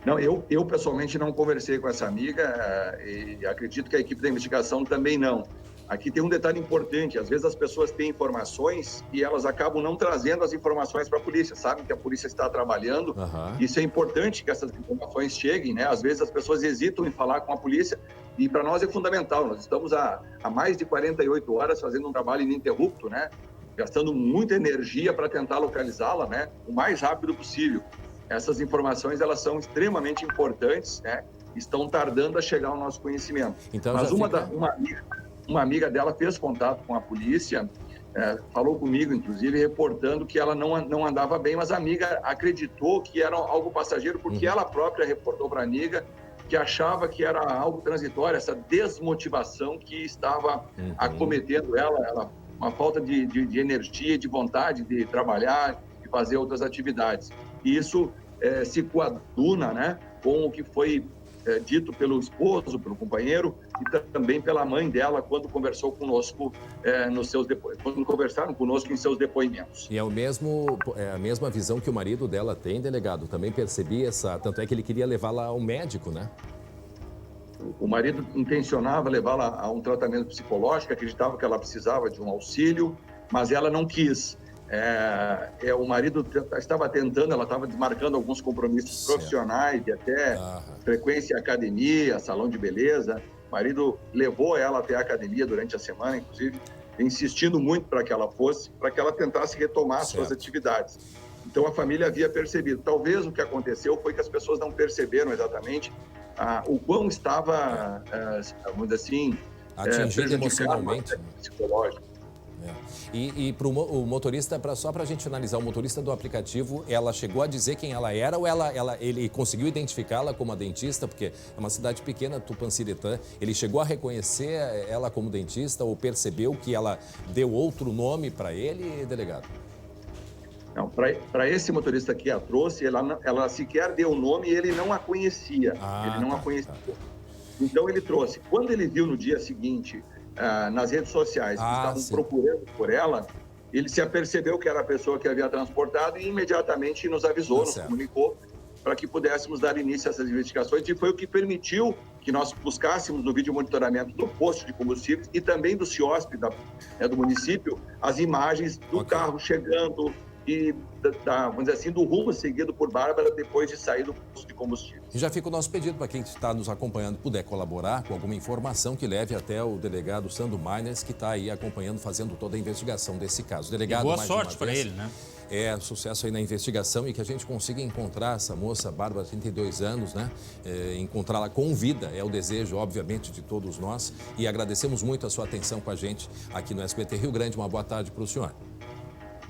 Não, eu pessoalmente não conversei com essa amiga e acredito que a equipe da investigação também não. Aqui tem um detalhe importante, às vezes as pessoas têm informações e elas acabam não trazendo as informações para a polícia, sabem que a polícia está trabalhando, Isso é importante que essas informações cheguem, né? Às vezes as pessoas hesitam em falar com a polícia e para nós é fundamental, nós estamos há mais de 48 horas fazendo um trabalho ininterrupto, né? Gastando muita energia para tentar localizá-la, né? O mais rápido possível. Essas informações, elas são extremamente importantes, né? Estão tardando a chegar ao nosso conhecimento. Então, mas uma amiga dela fez contato com a polícia, falou comigo, inclusive, reportando que ela não andava bem, mas a amiga acreditou que era algo passageiro, porque ela própria reportou para a amiga que achava que era algo transitório, essa desmotivação que estava acometendo ela, uma falta de energia, de vontade de trabalhar, de fazer outras atividades. E isso se coaduna, né, com o que foi dito pelo esposo, pelo companheiro e também pela mãe dela quando conversou conosco quando conversaram conosco em seus depoimentos. E é a mesma visão que o marido dela tem, delegado. Também percebi tanto é que ele queria levá-la ao médico, né? O marido intencionava levá-la a um tratamento psicológico, acreditava que ela precisava de um auxílio, mas ela não quis. O marido estava tentando, ela estava desmarcando alguns compromissos profissionais e até frequência à academia, salão de beleza. O marido levou ela até a academia durante a semana, inclusive, insistindo muito para que ela fosse, para que ela tentasse retomar suas atividades. Então a família havia percebido. Talvez o que aconteceu foi que as pessoas não perceberam exatamente o quão estava, vamos dizer assim, atingido emocionalmente, psicológico. E para o motorista, só para a gente finalizar, o motorista do aplicativo, ela chegou a dizer quem ela era ou ele conseguiu identificá-la como a dentista? Porque é uma cidade pequena, Tupanciretã. Ele chegou a reconhecer ela como dentista ou percebeu que ela deu outro nome para ele, delegado? Não, para esse motorista que a trouxe, ela sequer deu o nome e ele não a conhecia. Ele não a conhecia. Então ele trouxe. Quando ele viu no dia seguinte nas redes sociais que estavam procurando por ela, ele se apercebeu que era a pessoa que havia transportado e imediatamente nos avisou, nos comunicou para que pudéssemos dar início a essas investigações, e foi o que permitiu que nós buscássemos no vídeo monitoramento do posto de combustíveis e também do CIOSP do município as imagens do carro chegando e, vamos dizer assim, do rumo seguido por Bárbara depois de sair do posto de combustível. E já fica o nosso pedido para quem está nos acompanhando, puder colaborar com alguma informação que leve até o delegado Sandro Miners, que está aí acompanhando, fazendo toda a investigação desse caso. Delegado, boa sorte para ele, né? Sucesso aí na investigação e que a gente consiga encontrar essa moça, Bárbara, 32 anos, né? Encontrá-la com vida é o desejo, obviamente, de todos nós. E agradecemos muito a sua atenção com a gente aqui no SBT Rio Grande. Uma boa tarde para o senhor.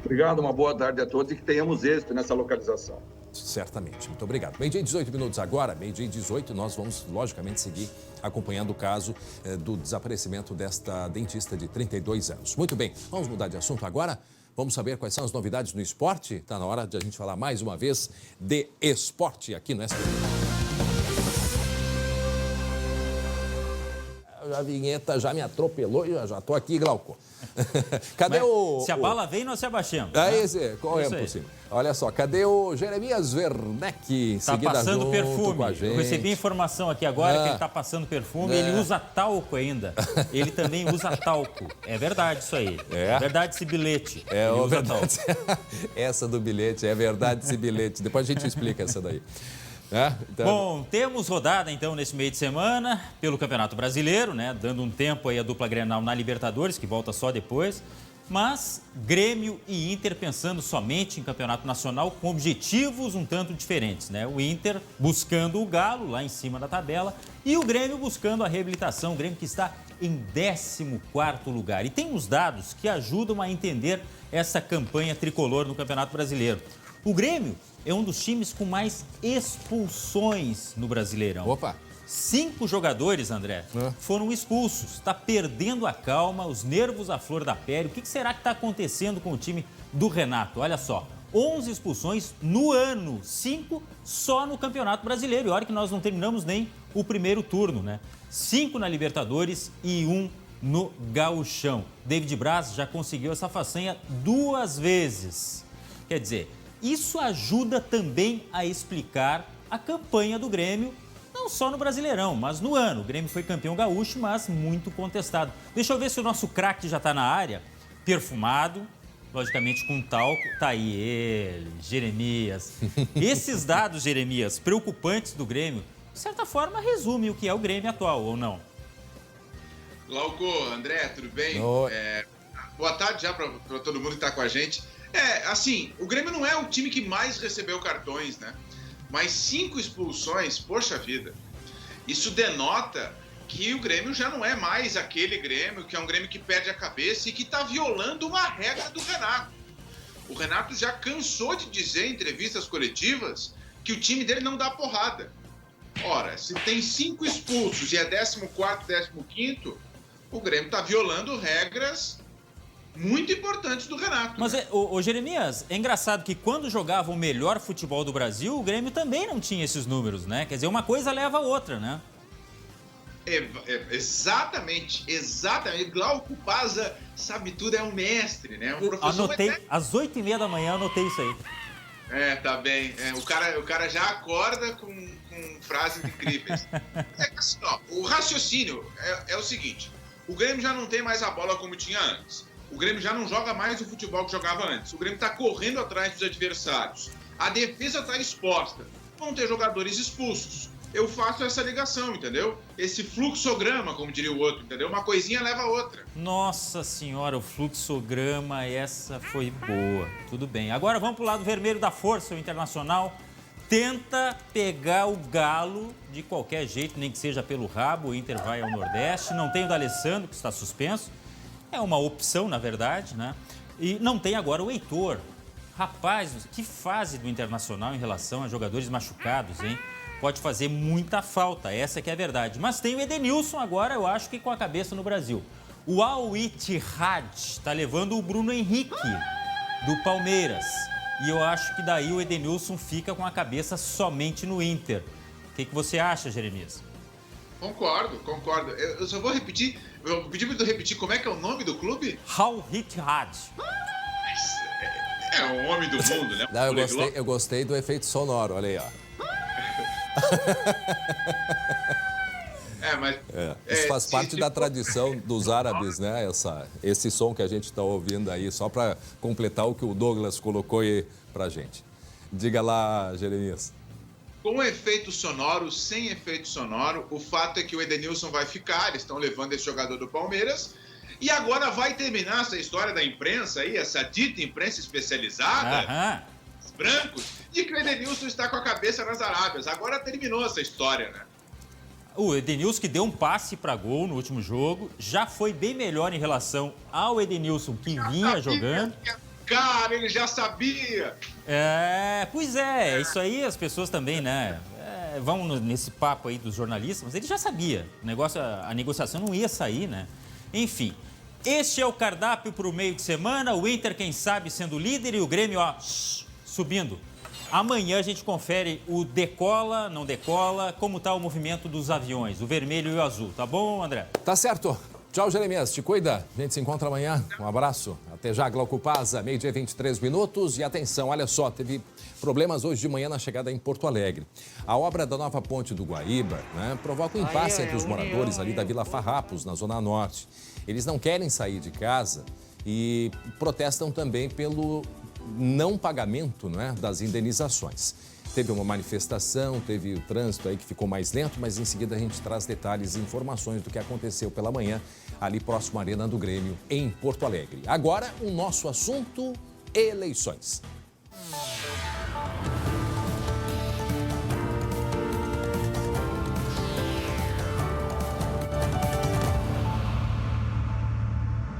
Obrigado, uma boa tarde a todos e que tenhamos êxito nessa localização. Certamente, muito obrigado. Meio-dia e 18 minutos agora, meio-dia e 18, nós vamos, logicamente, seguir acompanhando o caso do desaparecimento desta dentista de 32 anos. Muito bem, vamos mudar de assunto agora? Vamos saber quais são as novidades no esporte? Está na hora de a gente falar mais uma vez de esporte aqui no SBT. A vinheta já me atropelou e já estou aqui, Glauco. Cadê Se a bala vem, nós se abaixamos. Corremos por cima. Olha só, cadê o Jeremias Werneck? Está passando perfume. Eu recebi informação aqui agora que ele está passando perfume. Ele usa talco ainda. Ele também usa talco. É verdade isso aí. É verdade esse bilhete. Verdade. Essa do bilhete, é verdade esse bilhete. Depois a gente explica essa daí. Então... Bom, temos rodada então nesse meio de semana pelo Campeonato Brasileiro, né? Dando um tempo aí a dupla Grenal na Libertadores, que volta só depois. Mas Grêmio e Inter pensando somente em Campeonato Nacional com objetivos um tanto diferentes, né? O Inter buscando o Galo lá em cima da tabela e o Grêmio buscando a reabilitação. O Grêmio que está em 14º lugar. E tem uns dados que ajudam a entender essa campanha tricolor no Campeonato Brasileiro. O Grêmio é um dos times com mais expulsões no Brasileirão. Opa! 5 jogadores, André, foram expulsos. Está perdendo a calma, os nervos à flor da pele. O que será que está acontecendo com o time do Renato? Olha só, 11 expulsões no ano, 5 só no Campeonato Brasileiro. E olha que nós não terminamos nem o primeiro turno, né? 5 na Libertadores e 1 no Gauchão. David Braz já conseguiu essa façanha 2 vezes. Quer dizer, isso ajuda também a explicar a campanha do Grêmio, não só no Brasileirão, mas no ano. O Grêmio foi campeão gaúcho, mas muito contestado. Deixa eu ver se o nosso craque já está na área. Perfumado, logicamente com talco. Tá aí ele, Jeremias. Esses dados, Jeremias, preocupantes do Grêmio, de certa forma, resumem o que é o Grêmio atual, ou não? Glauco, André, tudo bem? Boa tarde já para todo mundo que está com a gente. Assim, o Grêmio não é o time que mais recebeu cartões, né? Mas 5 expulsões, poxa vida, isso denota que o Grêmio já não é mais aquele Grêmio, que é um Grêmio que perde a cabeça e que está violando uma regra do Renato. O Renato já cansou de dizer em entrevistas coletivas que o time dele não dá porrada. Ora, se tem 5 expulsos e é 14º, 15º, o Grêmio está violando regras muito importantes do Renato. Mas, Jeremias, é engraçado que quando jogava o melhor futebol do Brasil, o Grêmio também não tinha esses números, né? Quer dizer, uma coisa leva a outra, né? Exatamente. Glauco Paza sabe tudo, é um mestre, né? Um professor. Anotei, às 8h30 da manhã, anotei isso aí. Tá bem. O cara já acorda com frases incríveis. Assim, o raciocínio é o seguinte: o Grêmio já não tem mais a bola como tinha antes. O Grêmio já não joga mais o futebol que jogava antes. O Grêmio está correndo atrás dos adversários. A defesa está exposta. Vão ter jogadores expulsos. Eu faço essa ligação, entendeu? Esse fluxograma, como diria o outro, entendeu? Uma coisinha leva a outra. Nossa senhora, o fluxograma, essa foi boa. Tudo bem. Agora vamos para o lado vermelho da força. O Internacional tenta pegar o Galo de qualquer jeito, nem que seja pelo rabo. O Inter vai ao Nordeste. Não tem o D'Alessandro, que está suspenso. É uma opção, na verdade, né? E não tem agora o Heitor. Rapaz, que fase do Internacional em relação a jogadores machucados, hein? Pode fazer muita falta, essa que é a verdade. Mas tem o Edenilson agora, eu acho que com a cabeça no Brasil. O Al Ittihad está levando o Bruno Henrique, do Palmeiras. E eu acho que daí o Edenilson fica com a cabeça somente no Inter. O que você acha, Jeremias? Concordo. Eu só vou repetir, eu vou pedir para tu repetir como é que é o nome do clube? Al Ittihad. É o homem do mundo, né? Não, eu gostei do efeito sonoro, olha aí, ó. Isso faz parte da tradição dos árabes, né? Esse som que a gente está ouvindo aí, só para completar o que o Douglas colocou aí pra gente. Diga lá, Jeremias. Com efeito sonoro, sem efeito sonoro, o fato é que o Edenilson vai ficar, eles estão levando esse jogador do Palmeiras, e agora vai terminar essa história da imprensa aí, essa dita imprensa especializada, os brancos, de que o Edenilson está com a cabeça nas Arábias. Agora terminou essa história, né? O Edenilson, que deu um passe para gol no último jogo, já foi bem melhor em relação ao Edenilson que vinha jogando. Cara, ele já sabia! Pois é, isso aí as pessoas também, né? Vão nesse papo aí dos jornalistas, mas ele já sabia. A negociação não ia sair, né? Enfim, este é o cardápio para o meio de semana. O Inter, quem sabe, sendo líder e o Grêmio, subindo. Amanhã a gente confere o decola, não decola, como está o movimento dos aviões, o vermelho e o azul. Tá bom, André? Tá certo. Tchau, Jeremias. Te cuida. A gente se encontra amanhã. Um abraço. Até já, Glauco Paza. 12h 23 minutos. E atenção, olha só, teve problemas hoje de manhã na chegada em Porto Alegre. A obra da nova ponte do Guaíba, né, provoca um impasse entre os moradores ali da Vila Farrapos, na Zona Norte. Eles não querem sair de casa e protestam também pelo não pagamento, né, das indenizações. Teve uma manifestação, teve o trânsito aí que ficou mais lento, mas em seguida a gente traz detalhes e informações do que aconteceu pela manhã ali próximo à Arena do Grêmio, em Porto Alegre. Agora, o nosso assunto, eleições.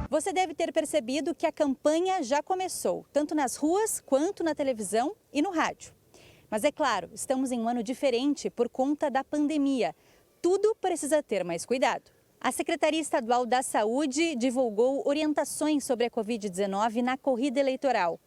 Você deve ter percebido que a campanha já começou, tanto nas ruas quanto na televisão e no rádio. Mas é claro, estamos em um ano diferente por conta da pandemia. tudo precisa ter mais cuidado. A Secretaria Estadual da Saúde divulgou orientações sobre a Covid-19 na corrida eleitoral.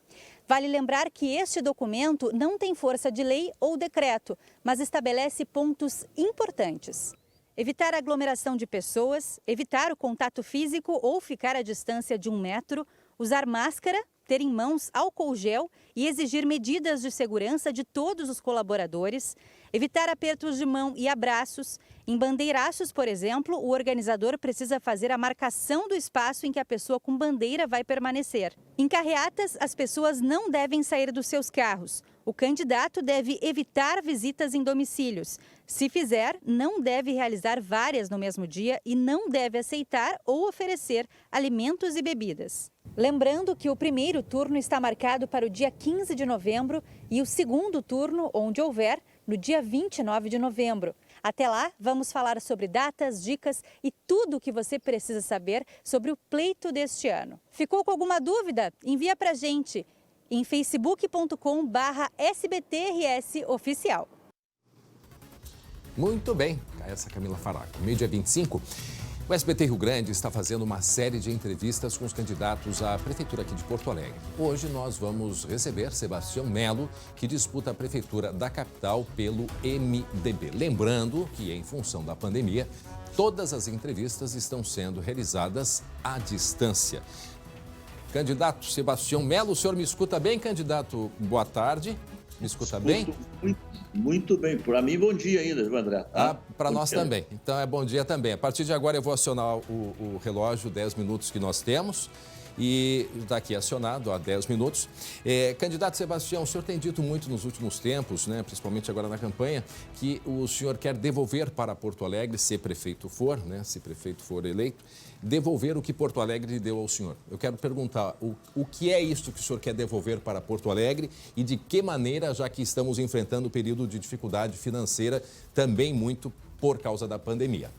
Vale lembrar que este documento não tem força de lei ou decreto, mas estabelece pontos importantes. Evitar aglomeração de pessoas, evitar o contato físico ou ficar à distância de 1 metro, usar máscara, ter em mãos álcool gel e exigir medidas de segurança de todos os colaboradores, evitar apertos de mão e abraços. Em bandeiraços, por exemplo, o organizador precisa fazer a marcação do espaço em que a pessoa com bandeira vai permanecer. Em carreatas, as pessoas não devem sair dos seus carros. O candidato deve evitar visitas em domicílios. Se fizer, não deve realizar várias no mesmo dia e não deve aceitar ou oferecer alimentos e bebidas. Lembrando que o primeiro turno está marcado para o dia 15 de novembro e o segundo turno, onde houver, no dia 29 de novembro. Até lá, vamos falar sobre datas, dicas e tudo o que você precisa saber sobre o pleito deste ano. Ficou com alguma dúvida? Envia pra gente em facebook.com/SBTRS-oficial. Muito bem, essa é Camila Faraco. Meio dia 25, o SBT Rio Grande está fazendo uma série de entrevistas com os candidatos à Prefeitura aqui de Porto Alegre. Hoje nós vamos receber Sebastião Melo, que disputa a Prefeitura da capital pelo MDB. Lembrando que, em função da pandemia, todas as entrevistas estão sendo realizadas à distância. Candidato Sebastião Melo, o senhor me escuta bem, candidato? Boa tarde. Me escuta bem? Muito bem. Para mim, bom dia ainda, André. Tá? Para nós também. Então, é bom dia também. A partir de agora, eu vou acionar o relógio, 10 minutos que nós temos. E está aqui acionado há 10 minutos. Candidato Sebastião, o senhor tem dito muito nos últimos tempos, né, principalmente agora na campanha, que o senhor quer devolver para Porto Alegre, se prefeito for, né, se prefeito for eleito, devolver o que Porto Alegre deu ao senhor. Eu quero perguntar o que é isso que o senhor quer devolver para Porto Alegre e de que maneira, já que estamos enfrentando um período de dificuldade financeira, também muito por causa da pandemia.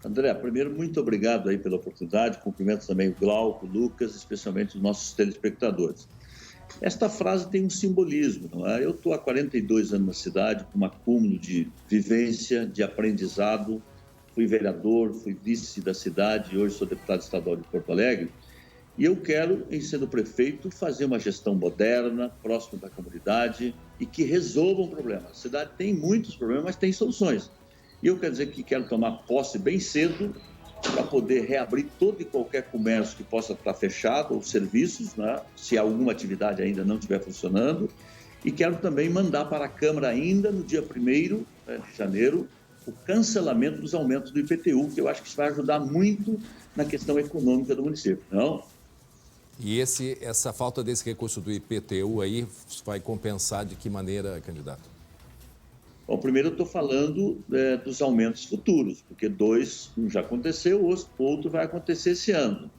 André, primeiro, muito obrigado aí pela oportunidade. Cumprimento também o Glauco, o Lucas, especialmente os nossos telespectadores. Esta frase tem um simbolismo, não é? Eu estou há 42 anos na cidade, com um acúmulo de vivência, de aprendizado. Fui vereador, fui vice da cidade e hoje sou deputado estadual de Porto Alegre. E eu quero, em sendo prefeito, fazer uma gestão moderna, próxima da comunidade e que resolva um problema. A cidade tem muitos problemas, mas tem soluções. E eu quero dizer que quero tomar posse bem cedo para poder reabrir todo e qualquer comércio que possa estar fechado, ou serviços, né, se alguma atividade ainda não estiver funcionando. E quero também mandar para a Câmara ainda, no dia 1º de janeiro, o cancelamento dos aumentos do IPTU, que eu acho que isso vai ajudar muito na questão econômica do município, não? E essa falta desse recurso do IPTU aí vai compensar de que maneira, candidato? Bom, primeiro eu estou falando dos aumentos futuros, porque um já aconteceu, o outro vai acontecer esse ano.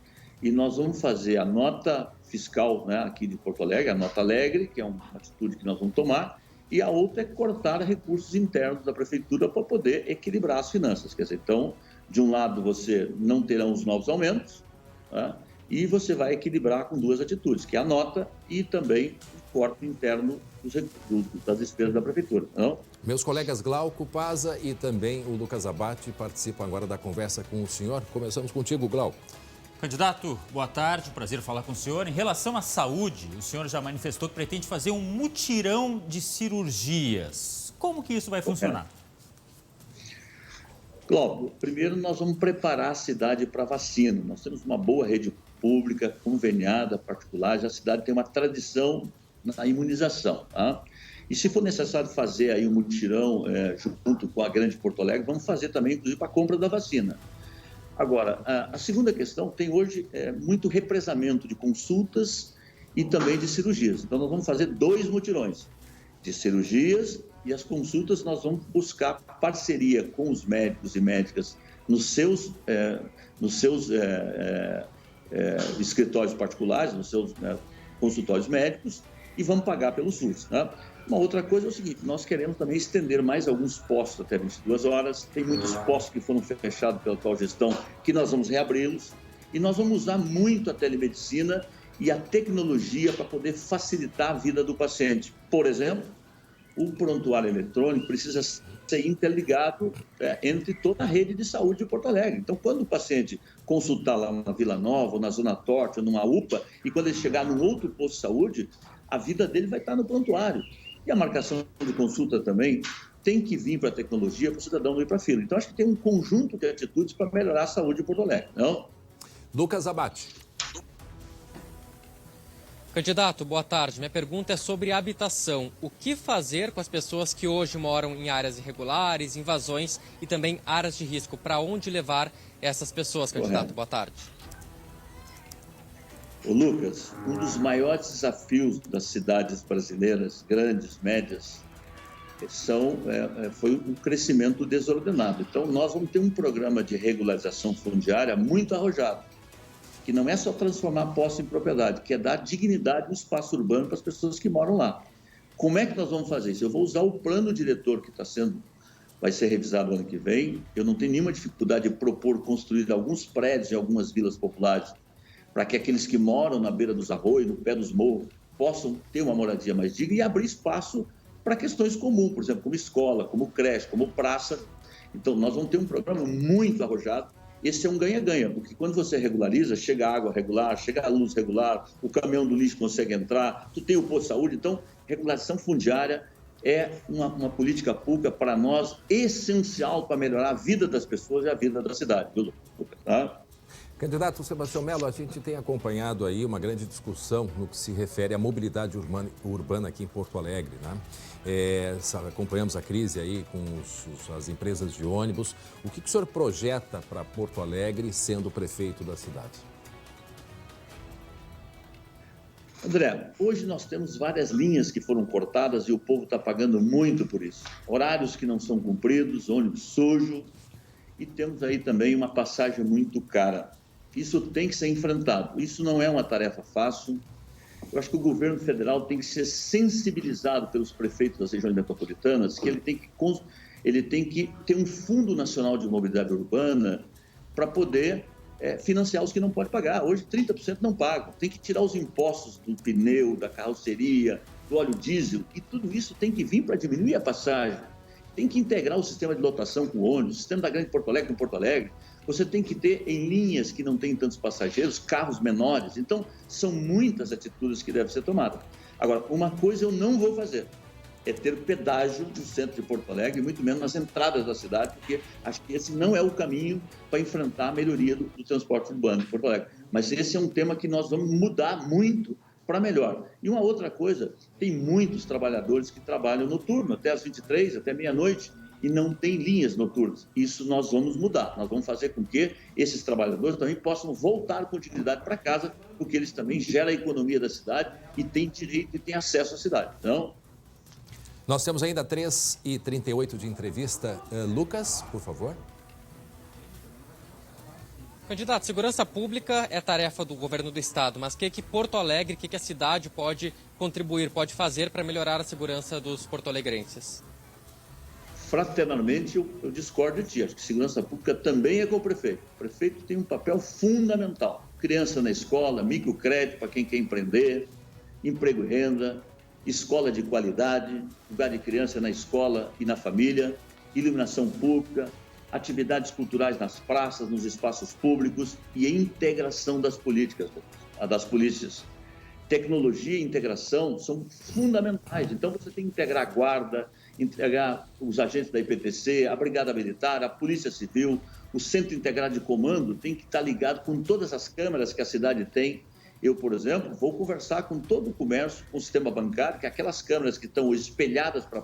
E nós vamos fazer a nota fiscal, né, aqui de Porto Alegre, a nota alegre, que é uma atitude que nós vamos tomar, e a outra é cortar recursos internos da Prefeitura para poder equilibrar as finanças. Quer dizer, então, de um lado você não terá os novos aumentos, né, e você vai equilibrar com duas atitudes, que é a nota e também o corte interno das despesas da Prefeitura. Não? Meus colegas Glauco Paza e também o Lucas Abate participam agora da conversa com o senhor. Começamos contigo, Glauco. Candidato, boa tarde, prazer falar com o senhor. Em relação à saúde, o senhor já manifestou que pretende fazer um mutirão de cirurgias. Como que isso vai funcionar? Glauco, primeiro nós vamos preparar a cidade para a vacina. Nós temos uma boa rede pública, conveniada, particular. A cidade tem uma tradição na imunização, tá? E se for necessário fazer aí um mutirão junto com a Grande Porto Alegre, vamos fazer também, inclusive, para a compra da vacina. Agora, a segunda questão, tem hoje muito represamento de consultas e também de cirurgias. Então, nós vamos fazer 2 mutirões de cirurgias e as consultas nós vamos buscar parceria com os médicos e médicas nos seus escritórios particulares, nos seus consultórios médicos e vamos pagar pelo SUS, né? Uma outra coisa é o seguinte, nós queremos também estender mais alguns postos até 22 horas, tem muitos postos que foram fechados pela atual gestão que nós vamos reabri-los e nós vamos usar muito a telemedicina e a tecnologia para poder facilitar a vida do paciente. Por exemplo, o prontuário eletrônico precisa ser interligado entre toda a rede de saúde de Porto Alegre. Então, quando o paciente consultar lá na Vila Nova, ou na Zona Norte, ou numa UPA, e quando ele chegar num outro posto de saúde, a vida dele vai estar no prontuário. E a marcação de consulta também tem que vir para a tecnologia para o cidadão não ir para a fila. Então, acho que tem um conjunto de atitudes para melhorar a saúde de Porto Alegre, não? Lucas Abate. Candidato, boa tarde. Minha pergunta é sobre habitação. O que fazer com as pessoas que hoje moram em áreas irregulares, invasões e também áreas de risco? Para onde levar essas pessoas, candidato? Correto. Boa tarde. Ô Lucas, um dos maiores desafios das cidades brasileiras, grandes, médias, foi o crescimento desordenado. Então, nós vamos ter um programa de regularização fundiária muito arrojado, que não é só transformar a posse em propriedade, que é dar dignidade no espaço urbano para as pessoas que moram lá. Como é que nós vamos fazer isso? Eu vou usar o plano diretor que vai ser revisado ano que vem. Eu não tenho nenhuma dificuldade de propor construir alguns prédios em algumas vilas populares, para que aqueles que moram na beira dos arroios, no pé dos morros, possam ter uma moradia mais digna e abrir espaço para questões comuns, por exemplo, como escola, como creche, como praça. Então, nós vamos ter um programa muito arrojado. Esse é um ganha-ganha, porque quando você regulariza, chega a água regular, chega a luz regular, o caminhão do lixo consegue entrar, tu tem o posto de saúde. Então, regularização fundiária é uma política pública para nós essencial para melhorar a vida das pessoas e a vida da cidade. Tá? Candidato Sebastião Melo, a gente tem acompanhado aí uma grande discussão no que se refere à mobilidade urbana aqui em Porto Alegre, né? Acompanhamos a crise aí com as empresas de ônibus. O que o senhor projeta para Porto Alegre sendo prefeito da cidade? André, hoje nós temos várias linhas que foram cortadas e o povo está pagando muito por isso. Horários que não são cumpridos, ônibus sujo, e temos aí também uma passagem muito cara. Isso tem que ser enfrentado. Isso não é uma tarefa fácil. Eu acho que o governo federal tem que ser sensibilizado pelos prefeitos das regiões metropolitanas, que ele tem que ter um Fundo Nacional de Mobilidade Urbana para poder financiar os que não podem pagar. Hoje, 30% não pagam. Tem que tirar os impostos do pneu, da carroceria, do óleo diesel, e tudo isso tem que vir para diminuir a passagem. Tem que integrar o sistema de lotação com o ônibus, o sistema da Grande Porto Alegre com Porto Alegre. Você tem que ter, em linhas que não tem tantos passageiros, carros menores. Então, são muitas atitudes que devem ser tomadas. Agora, uma coisa eu não vou fazer, é ter pedágio no centro de Porto Alegre, muito menos nas entradas da cidade, porque acho que esse não é o caminho para enfrentar a melhoria do transporte urbano de Porto Alegre. Mas esse é um tema que nós vamos mudar muito para melhor. E uma outra coisa, tem muitos trabalhadores que trabalham noturno, até às 23, até meia-noite, e não tem linhas noturnas. Isso nós vamos mudar. Nós vamos fazer com que esses trabalhadores também possam voltar com dignidade para casa, porque eles também geram a economia da cidade e têm direito e têm acesso à cidade. Então, nós temos ainda 3h38 de entrevista. Lucas, por favor. Candidato, segurança pública é tarefa do governo do estado, mas o que Porto Alegre, o que a cidade pode contribuir, pode fazer para melhorar a segurança dos porto-alegrenses? Fraternalmente, eu discordo de ti. Acho que segurança pública também é com o prefeito. O prefeito tem um papel fundamental. Criança na escola, microcrédito para quem quer empreender, emprego e renda, escola de qualidade, lugar de criança na escola e na família, iluminação pública, atividades culturais nas praças, nos espaços públicos e a integração das políticas, das polícias. Tecnologia e integração são fundamentais. Então, você tem que integrar a guarda, integrar os agentes da IPTC, a Brigada Militar, a Polícia Civil, o Centro Integrado de Comando tem que estar ligado com todas as câmaras que a cidade tem. Eu, por exemplo, vou conversar com todo o comércio, com o sistema bancário, que aquelas câmeras que estão espelhadas para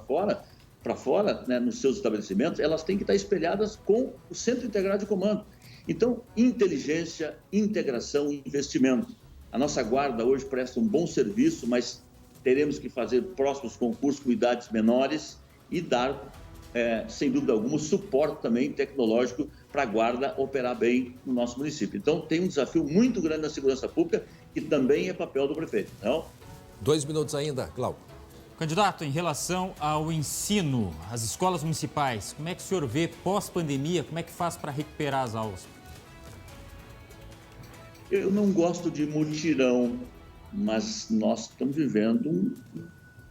fora, né, nos seus estabelecimentos, elas têm que estar espelhadas com o Centro Integrado de Comando. Então, inteligência, integração e investimento. A nossa guarda hoje presta um bom serviço, mas teremos que fazer próximos concursos com idades menores e dar, sem dúvida alguma, suporte também tecnológico para a guarda operar bem no nosso município. Então, tem um desafio muito grande na segurança pública, que também é papel do prefeito. Não? 2 minutos ainda, Glauco. Candidato, em relação ao ensino, as escolas municipais, como é que o senhor vê pós-pandemia, como é que faz para recuperar as aulas? Eu não gosto de mutirão, mas nós estamos vivendo um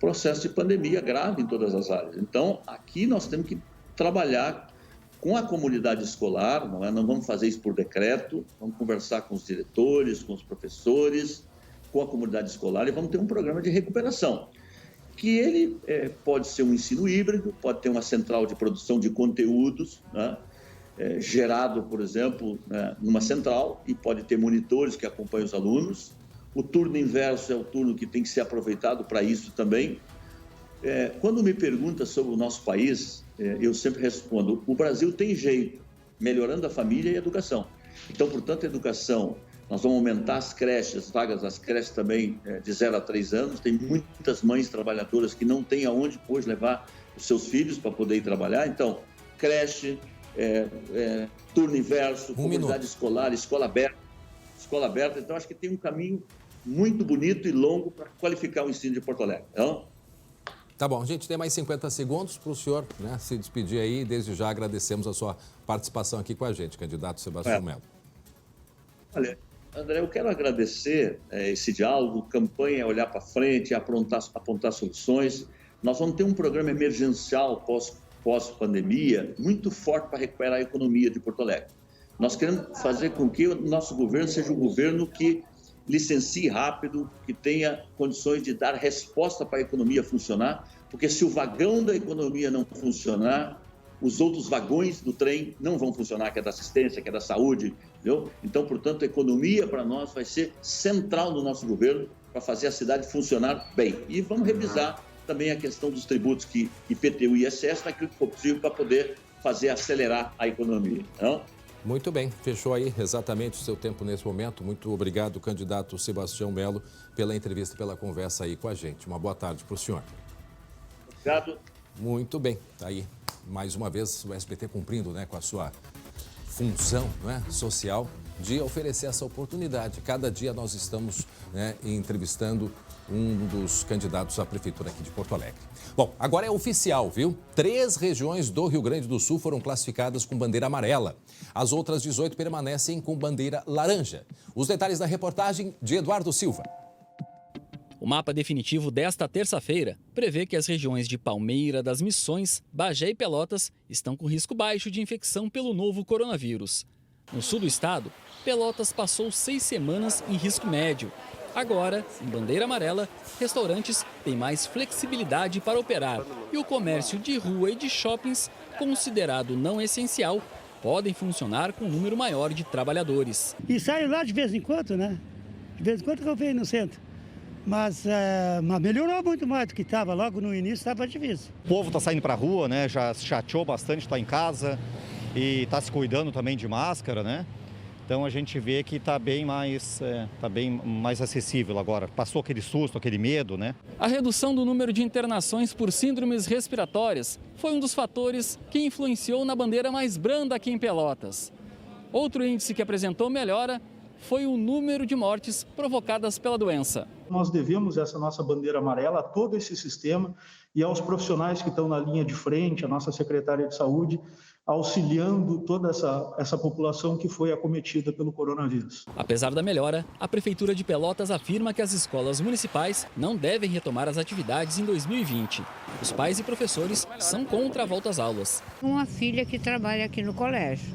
processo de pandemia grave em todas as áreas. Então, aqui nós temos que trabalhar com a comunidade escolar, não vamos fazer isso por decreto, vamos conversar com os diretores, com os professores, com a comunidade escolar e vamos ter um programa de recuperação, que ele pode ser um ensino híbrido, pode ter uma central de produção de conteúdos, né, gerado, por exemplo, numa central, e pode ter monitores que acompanham os alunos. O turno inverso é o turno que tem que ser aproveitado para isso também. Quando me pergunta sobre o nosso país, eu sempre respondo, o Brasil tem jeito, melhorando a família e a educação. Então, portanto, a educação, nós vamos aumentar as creches, vagas das creches também de 0 a 3 anos. Tem muitas mães trabalhadoras que não têm aonde depois levar os seus filhos para poder ir trabalhar. Então, creche, turno inverso, comunidade escolar, escola aberta. Então, acho que tem um caminho muito bonito e longo para qualificar o ensino de Porto Alegre. Então, tá bom, a gente tem mais 50 segundos para o senhor, né, se despedir aí. Desde já agradecemos a sua participação aqui com a gente, candidato Sebastião Melo. Olha, André, eu quero agradecer esse diálogo, campanha é olhar para frente, apontar soluções. Nós vamos ter um programa emergencial pós-pandemia muito forte para recuperar a economia de Porto Alegre. Nós queremos fazer com que o nosso governo seja um governo que licencie rápido, que tenha condições de dar resposta para a economia funcionar, porque se o vagão da economia não funcionar, os outros vagões do trem não vão funcionar, que é da assistência, que é da saúde, entendeu? Então, portanto, a economia para nós vai ser central no nosso governo para fazer a cidade funcionar bem. E vamos revisar também a questão dos tributos que IPTU e ISS, naquilo que for possível para poder fazer acelerar a economia, não? Muito bem, fechou aí exatamente o seu tempo nesse momento. Muito obrigado, candidato Sebastião Melo, pela entrevista, pela conversa aí com a gente. Uma boa tarde para o senhor. Obrigado. Muito bem, tá aí mais uma vez o SBT cumprindo, né, com a sua função, né, social de oferecer essa oportunidade. Cada dia nós estamos, né, entrevistando um dos candidatos à prefeitura aqui de Porto Alegre. Bom, agora é oficial, viu? 3 regiões do Rio Grande do Sul foram classificadas com bandeira amarela. As outras 18 permanecem com bandeira laranja. Os detalhes da reportagem de Eduardo Silva. O mapa definitivo desta terça-feira prevê que as regiões de Palmeira, das Missões, Bagé e Pelotas estão com risco baixo de infecção pelo novo coronavírus. No sul do estado, Pelotas passou 6 semanas em risco médio. Agora, em bandeira amarela, restaurantes têm mais flexibilidade para operar e o comércio de rua e de shoppings, considerado não essencial, podem funcionar com um número maior de trabalhadores. E saio lá de vez em quando, né? De vez em quando que eu venho no centro. Mas melhorou muito mais do que estava. Logo no início estava difícil. O povo está saindo para a rua, né? Já se chateou bastante, está em casa e está se cuidando também de máscara, né? Então a gente vê que está bem mais acessível agora. Passou aquele susto, aquele medo, né? A redução do número de internações por síndromes respiratórias foi um dos fatores que influenciou na bandeira mais branda aqui em Pelotas. Outro índice que apresentou melhora foi o número de mortes provocadas pela doença. Nós devemos essa nossa bandeira amarela a todo esse sistema e aos profissionais que estão na linha de frente, a nossa secretária de saúde, auxiliando toda essa população que foi acometida pelo coronavírus. Apesar da melhora, a Prefeitura de Pelotas afirma que as escolas municipais não devem retomar as atividades em 2020. Os pais e professores são contra a volta às aulas. Uma filha que trabalha aqui no colégio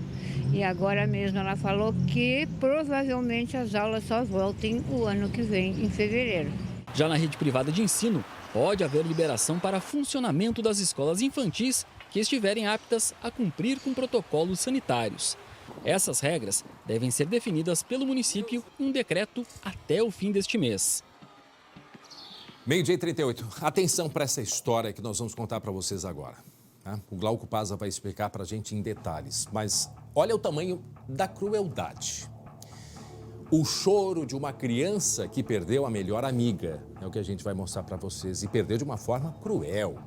e agora mesmo ela falou que provavelmente as aulas só voltem o ano que vem, em fevereiro. Já na rede privada de ensino, pode haver liberação para funcionamento das escolas infantis que estiverem aptas a cumprir com protocolos sanitários. Essas regras devem ser definidas pelo município em um decreto até o fim deste mês. 12h38. Atenção para essa história que nós vamos contar para vocês agora. O Glauco Paza vai explicar para a gente em detalhes, mas olha o tamanho da crueldade. O choro de uma criança que perdeu a melhor amiga é o que a gente vai mostrar para vocês, e perdeu de uma forma cruel,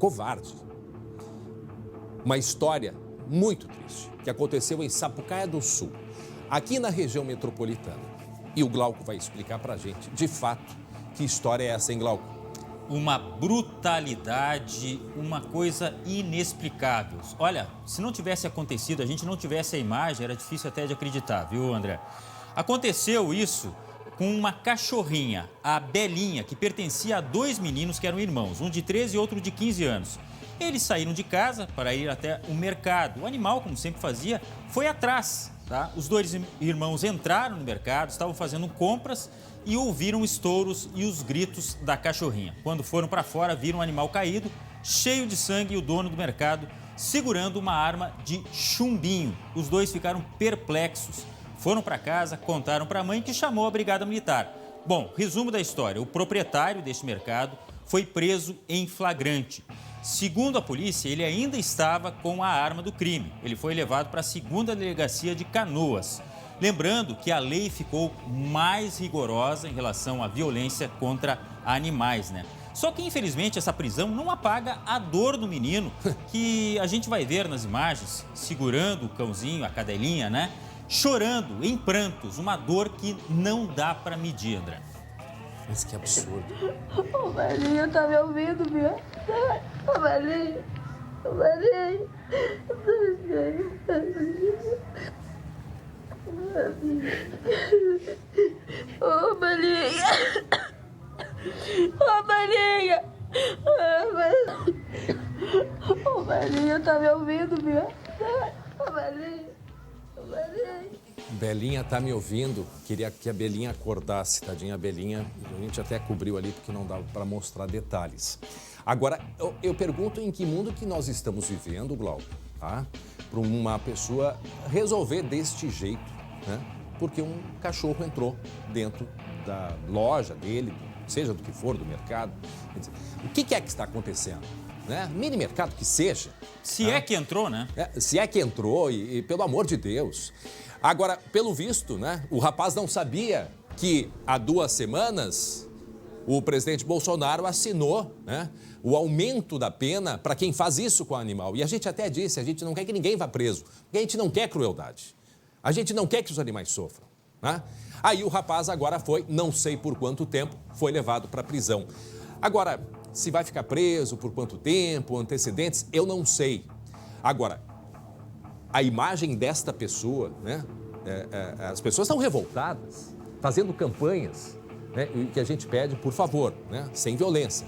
covarde. Uma história muito triste que aconteceu em Sapucaia do Sul, aqui na região metropolitana. E o Glauco vai explicar para a gente, de fato, que história é essa, hein, Glauco? Uma brutalidade, uma coisa inexplicável. Olha, se não tivesse acontecido, a gente não tivesse a imagem, era difícil até de acreditar, viu, André? Aconteceu isso com uma cachorrinha, a Belinha, que pertencia a 2 meninos que eram irmãos, um de 13 e outro de 15 anos. Eles saíram de casa para ir até o mercado. O animal, como sempre fazia, foi atrás. Tá? Os 2 irmãos entraram no mercado, estavam fazendo compras e ouviram estouros e os gritos da cachorrinha. Quando foram para fora, viram um animal caído, cheio de sangue, e o dono do mercado segurando uma arma de chumbinho. Os 2 ficaram perplexos. Foram para casa, contaram para a mãe, que chamou a Brigada Militar. Bom, resumo da história. O proprietário deste mercado foi preso em flagrante. Segundo a polícia, ele ainda estava com a arma do crime. Ele foi levado para a 2ª Delegacia de Canoas. Lembrando que a lei ficou mais rigorosa em relação à violência contra animais, né? Só que, infelizmente, essa prisão não apaga a dor do menino, que a gente vai ver nas imagens, segurando o cãozinho, a cadelinha, né? Chorando, em prantos, uma dor que não dá para medir, André. Mas que absurdo. Ô, Belinha, tá me ouvindo, viu? Ô, Belinha. Ô, Belinha. Ô, Belinha. Ô, Belinha. Ô, Belinha, tá me ouvindo, viu? Ô, Belinha. Ô, Belinha. Belinha tá me ouvindo, queria que a Belinha acordasse, tadinha a Belinha. A gente até cobriu ali porque não dava para mostrar detalhes. Agora, eu pergunto em que mundo que nós estamos vivendo, Glauco, tá? Para uma pessoa resolver deste jeito, né? Porque um cachorro entrou dentro da loja dele, seja do que for, do mercado. Quer dizer, o que é que está acontecendo? Né? Mini mercado que seja. Se é que entrou, né? Se é que entrou e pelo amor de Deus. Agora, pelo visto, né, o rapaz não sabia que há 2 semanas o presidente Bolsonaro assinou, né, o aumento da pena para quem faz isso com o animal. E a gente até disse, a gente não quer que ninguém vá preso, porque a gente não quer crueldade. A gente não quer que os animais sofram. Né? Aí o rapaz agora foi, não sei por quanto tempo, foi levado para a prisão. Agora, se vai ficar preso, por quanto tempo, antecedentes, eu não sei. Agora, a imagem desta pessoa, né? As pessoas estão revoltadas, fazendo campanhas, né? E que a gente pede, por favor, né? Sem violência.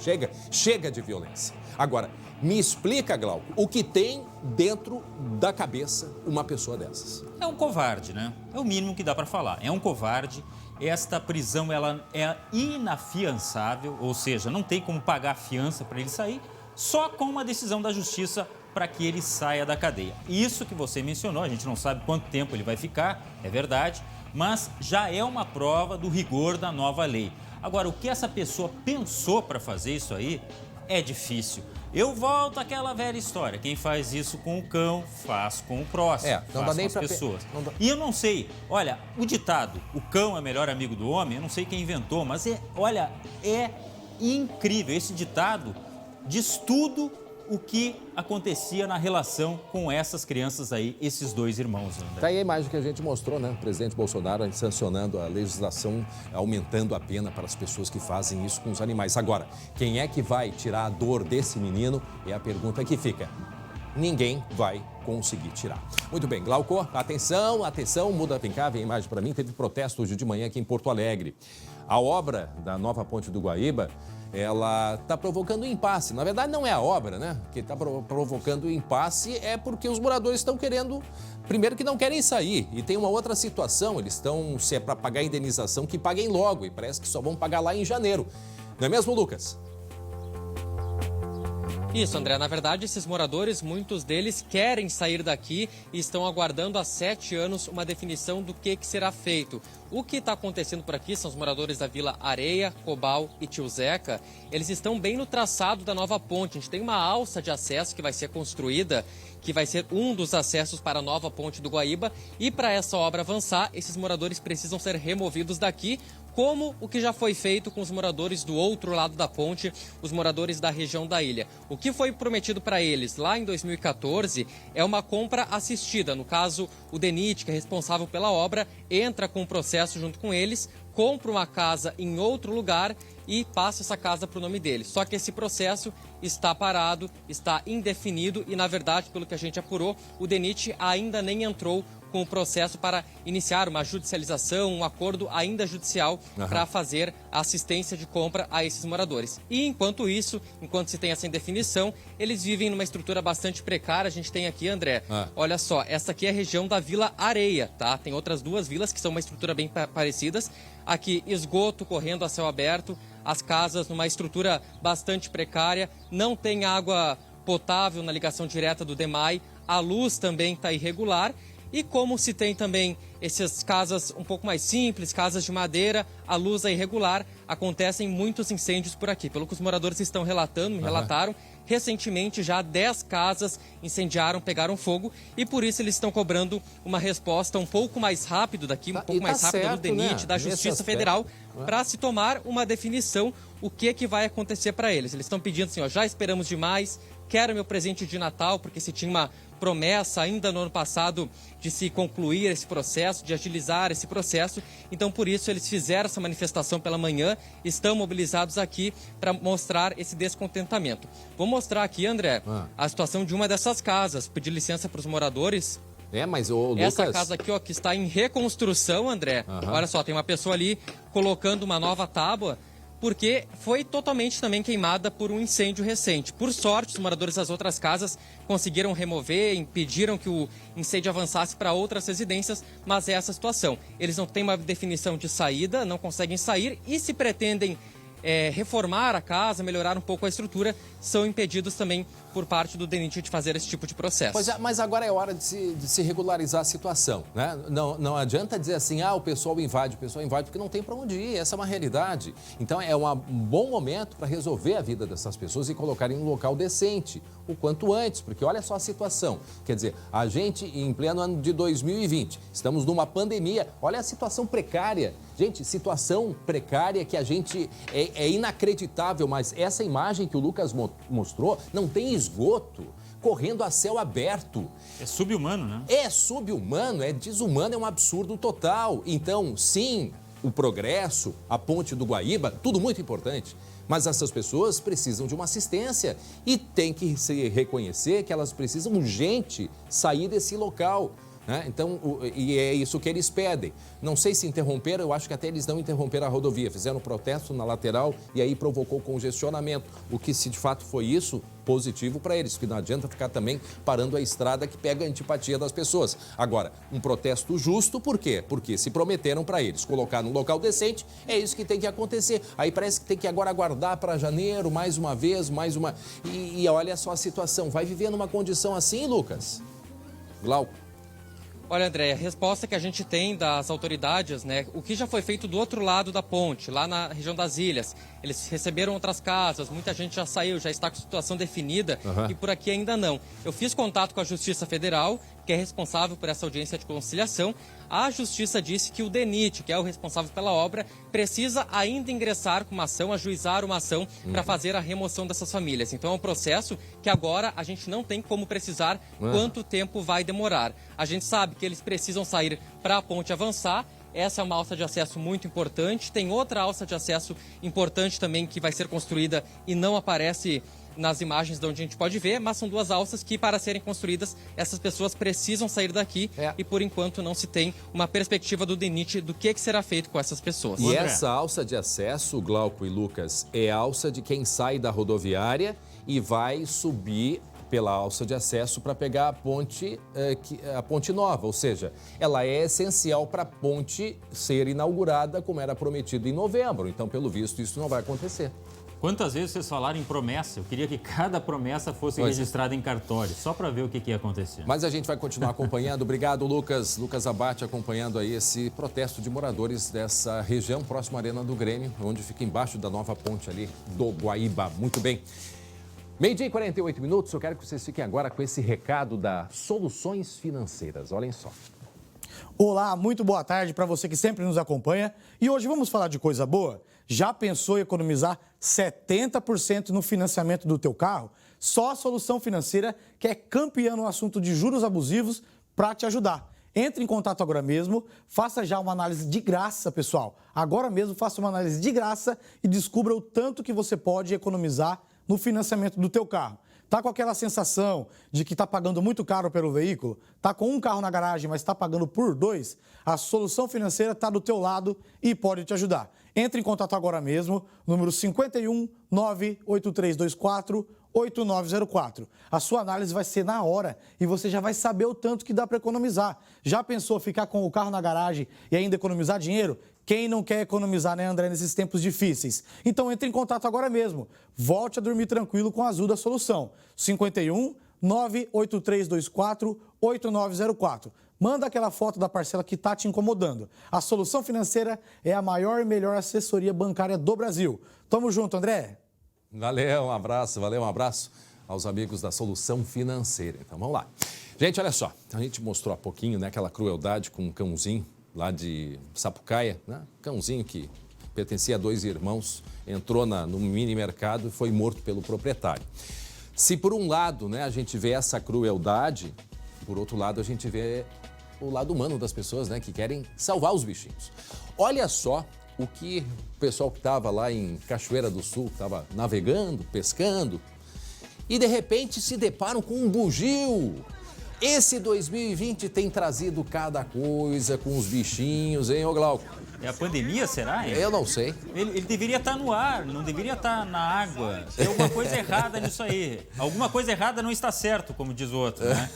Chega de violência. Agora, me explica, Glauco, o que tem dentro da cabeça uma pessoa dessas. É um covarde, né? É o mínimo que dá para falar. É um covarde. Esta prisão, ela é inafiançável, ou seja, não tem como pagar a fiança para ele sair, só com uma decisão da justiça para que ele saia da cadeia. Isso que você mencionou, a gente não sabe quanto tempo ele vai ficar, é verdade, mas já é uma prova do rigor da nova lei. Agora, o que essa pessoa pensou para fazer isso aí é difícil. Eu volto àquela velha história, quem faz isso com o cão, faz com o próximo, não dá nem com as pessoas. Não dá... E eu não sei, olha, o ditado, o cão é melhor amigo do homem, eu não sei quem inventou, mas é incrível. Esse ditado diz tudo o que acontecia na relação com essas crianças aí, esses 2 irmãos. André. Tá aí a imagem que a gente mostrou, né? O presidente Bolsonaro sancionando a legislação, aumentando a pena para as pessoas que fazem isso com os animais. Agora, quem é que vai tirar a dor desse menino? É a pergunta que fica. Ninguém vai conseguir tirar. Muito bem, Glauco, atenção, muda, vem cá, vem a imagem para mim. Teve protesto hoje de manhã aqui em Porto Alegre. A obra da nova ponte do Guaíba, ela está provocando impasse. Na verdade, não é a obra, né? Que está provocando impasse é porque os moradores estão querendo... Primeiro que não querem sair. E tem uma outra situação, eles estão, se é para pagar a indenização, que paguem logo. E parece que só vão pagar lá em janeiro. Não é mesmo, Lucas? Isso, André. Na verdade, esses moradores, muitos deles querem sair daqui e estão aguardando há 7 anos uma definição do que será feito. O que está acontecendo por aqui são os moradores da Vila Areia, Cobal e Tio Zeca. Eles estão bem no traçado da nova ponte. A gente tem uma alça de acesso que vai ser construída, que vai ser um dos acessos para a nova ponte do Guaíba. E para essa obra avançar, esses moradores precisam ser removidos daqui, como o que já foi feito com os moradores do outro lado da ponte, os moradores da região da ilha. O que foi prometido para eles lá em 2014 é uma compra assistida. No caso, o DENIT, que é responsável pela obra, entra com o processo junto com eles, compra uma casa em outro lugar e passa essa casa para o nome deles. Só que esse processo está parado, está indefinido e, na verdade, pelo que a gente apurou, o DENIT ainda nem entrou com o processo para iniciar uma judicialização, um acordo ainda judicial para fazer a assistência de compra a esses moradores. E enquanto isso, enquanto se tem essa indefinição, eles vivem numa estrutura bastante precária. A gente tem aqui, André, olha só, essa aqui é a região da Vila Areia, tá? Tem outras duas vilas que são uma estrutura bem parecidas. Aqui, esgoto correndo a céu aberto, as casas numa estrutura bastante precária, não tem água potável na ligação direta do DEMAI, a luz também está irregular. E como se tem também essas casas um pouco mais simples, casas de madeira, a luz é irregular, acontecem muitos incêndios por aqui. Pelo que os moradores estão relatando, me relataram, recentemente já 10 casas incendiaram, pegaram fogo e por isso eles estão cobrando uma resposta um pouco mais rápido daqui, um pouco mais rápida do DENIT, da Justiça Federal, para se tomar uma definição o que vai acontecer para eles. Eles estão pedindo assim, ó, já esperamos demais, quero meu presente de Natal, porque se tinha uma promessa ainda no ano passado de se concluir esse processo, de agilizar esse processo. Então, por isso, eles fizeram essa manifestação pela manhã, estão mobilizados aqui para mostrar esse descontentamento. Vou mostrar aqui, André, a situação de uma dessas casas. Pedir licença para os moradores. Mas o Lucas... Essa casa aqui, ó, que está em reconstrução, André. Olha só, tem uma pessoa ali colocando uma nova tábua, porque foi totalmente também queimada por um incêndio recente. Por sorte, os moradores das outras casas conseguiram remover, impediram que o incêndio avançasse para outras residências, mas é essa a situação. Eles não têm uma definição de saída, não conseguem sair e se pretendem reformar a casa, melhorar um pouco a estrutura, são impedidos também por parte do DENIT de fazer esse tipo de processo. Pois é, mas agora é hora de se regularizar a situação, né? Não adianta dizer assim, o pessoal invade, porque não tem para onde ir, essa é uma realidade. Então é um bom momento para resolver a vida dessas pessoas e colocarem em um local decente, o quanto antes, porque olha só a situação. Quer dizer, a gente em pleno ano de 2020, estamos numa pandemia, olha a situação precária. Gente, situação precária que a gente é inacreditável, mas essa imagem que o Lucas mostrou não tem esgoto correndo a céu aberto. É subhumano, né? É subhumano, é desumano, é um absurdo total. Então, sim, o progresso, a ponte do Guaíba, tudo muito importante. Mas essas pessoas precisam de uma assistência e tem que se reconhecer que elas precisam urgente sair desse local. Então, e é isso que eles pedem. Não sei se interromperam, eu acho que até eles não interromperam a rodovia, fizeram um protesto na lateral e aí provocou congestionamento. O que, se de fato foi isso, positivo para eles, porque não adianta ficar também parando a estrada que pega a antipatia das pessoas. Agora, um protesto justo, por quê? Porque se prometeram para eles colocar num local decente, é isso que tem que acontecer. Aí parece que tem que agora aguardar para janeiro, mais uma vez, mais uma... E olha só a situação, vai viver numa condição assim, Lucas? Glauco? Olha, André, a resposta que a gente tem das autoridades, né? O que já foi feito do outro lado da ponte, lá na região das ilhas. Eles receberam outras casas, muita gente já saiu, já está com situação definida e por aqui ainda não. Eu fiz contato com a Justiça Federal, que é responsável por essa audiência de conciliação. A Justiça disse que o DENIT, que é o responsável pela obra, precisa ainda ingressar com uma ação, ajuizar uma ação para fazer a remoção dessas famílias. Então é um processo que agora a gente não tem como precisar quanto tempo vai demorar. A gente sabe que eles precisam sair para a ponte avançar. Essa é uma alça de acesso muito importante. Tem outra alça de acesso importante também que vai ser construída e não aparece nas imagens de onde a gente pode ver, mas são duas alças que, para serem construídas, essas pessoas precisam sair daqui e, por enquanto, não se tem uma perspectiva do DENIT do que será feito com essas pessoas. E essa alça de acesso, Glauco e Lucas, é a alça de quem sai da rodoviária e vai subir pela alça de acesso para pegar a ponte nova, ou seja, ela é essencial para a ponte ser inaugurada como era prometido em novembro. Então, pelo visto, isso não vai acontecer. Quantas vezes vocês falaram em promessa? Eu queria que cada promessa fosse registrada em cartório, só para ver o que ia acontecer. Mas a gente vai continuar acompanhando. Obrigado, Lucas. Lucas Abate acompanhando aí esse protesto de moradores dessa região, próxima à Arena do Grêmio, onde fica embaixo da nova ponte ali do Guaíba. Muito bem. 12h e 48 minutos, eu quero que vocês fiquem agora com esse recado da Soluções Financeiras. Olhem só. Olá, muito boa tarde para você que sempre nos acompanha. E hoje vamos falar de coisa boa? Já pensou em economizar 70% no financiamento do teu carro? Só a Solução Financeira, que é campeã no assunto de juros abusivos, para te ajudar. Entre em contato agora mesmo, faça já uma análise de graça, pessoal. Agora mesmo faça uma análise de graça e descubra o tanto que você pode economizar no financiamento do teu carro. Tá com aquela sensação de que está pagando muito caro pelo veículo? Tá com um carro na garagem, mas está pagando por 2? A Solução Financeira está do teu lado e pode te ajudar. Entre em contato agora mesmo, número 51 98324 8904. A sua análise vai ser na hora e você já vai saber o tanto que dá para economizar. Já pensou ficar com o carro na garagem e ainda economizar dinheiro? Quem não quer economizar, né, André, nesses tempos difíceis? Então entre em contato agora mesmo. Volte a dormir tranquilo com a Azul da Solução. 51 98324 8904. Manda aquela foto da parcela que está te incomodando. A Solução Financeira é a maior e melhor assessoria bancária do Brasil. Tamo junto, André. Valeu, um abraço aos amigos da Solução Financeira. Então, vamos lá. Gente, olha só, a gente mostrou há pouquinho, né, aquela crueldade com um cãozinho lá de Sapucaia, né? Cãozinho que pertencia a 2 irmãos, entrou no mini mercado e foi morto pelo proprietário. Se por um lado, né, a gente vê essa crueldade, por outro lado a gente vê o lado humano das pessoas, né, que querem salvar os bichinhos. Olha só o que o pessoal que estava lá em Cachoeira do Sul, estava navegando, pescando, e de repente se deparam com um bugio. Esse 2020 tem trazido cada coisa com os bichinhos, hein, ô Glauco? É a pandemia, será, hein? Eu não sei. Ele deveria estar no ar, não deveria estar na água. Tem alguma coisa errada nisso aí. Alguma coisa errada não está certo, como diz o outro, né?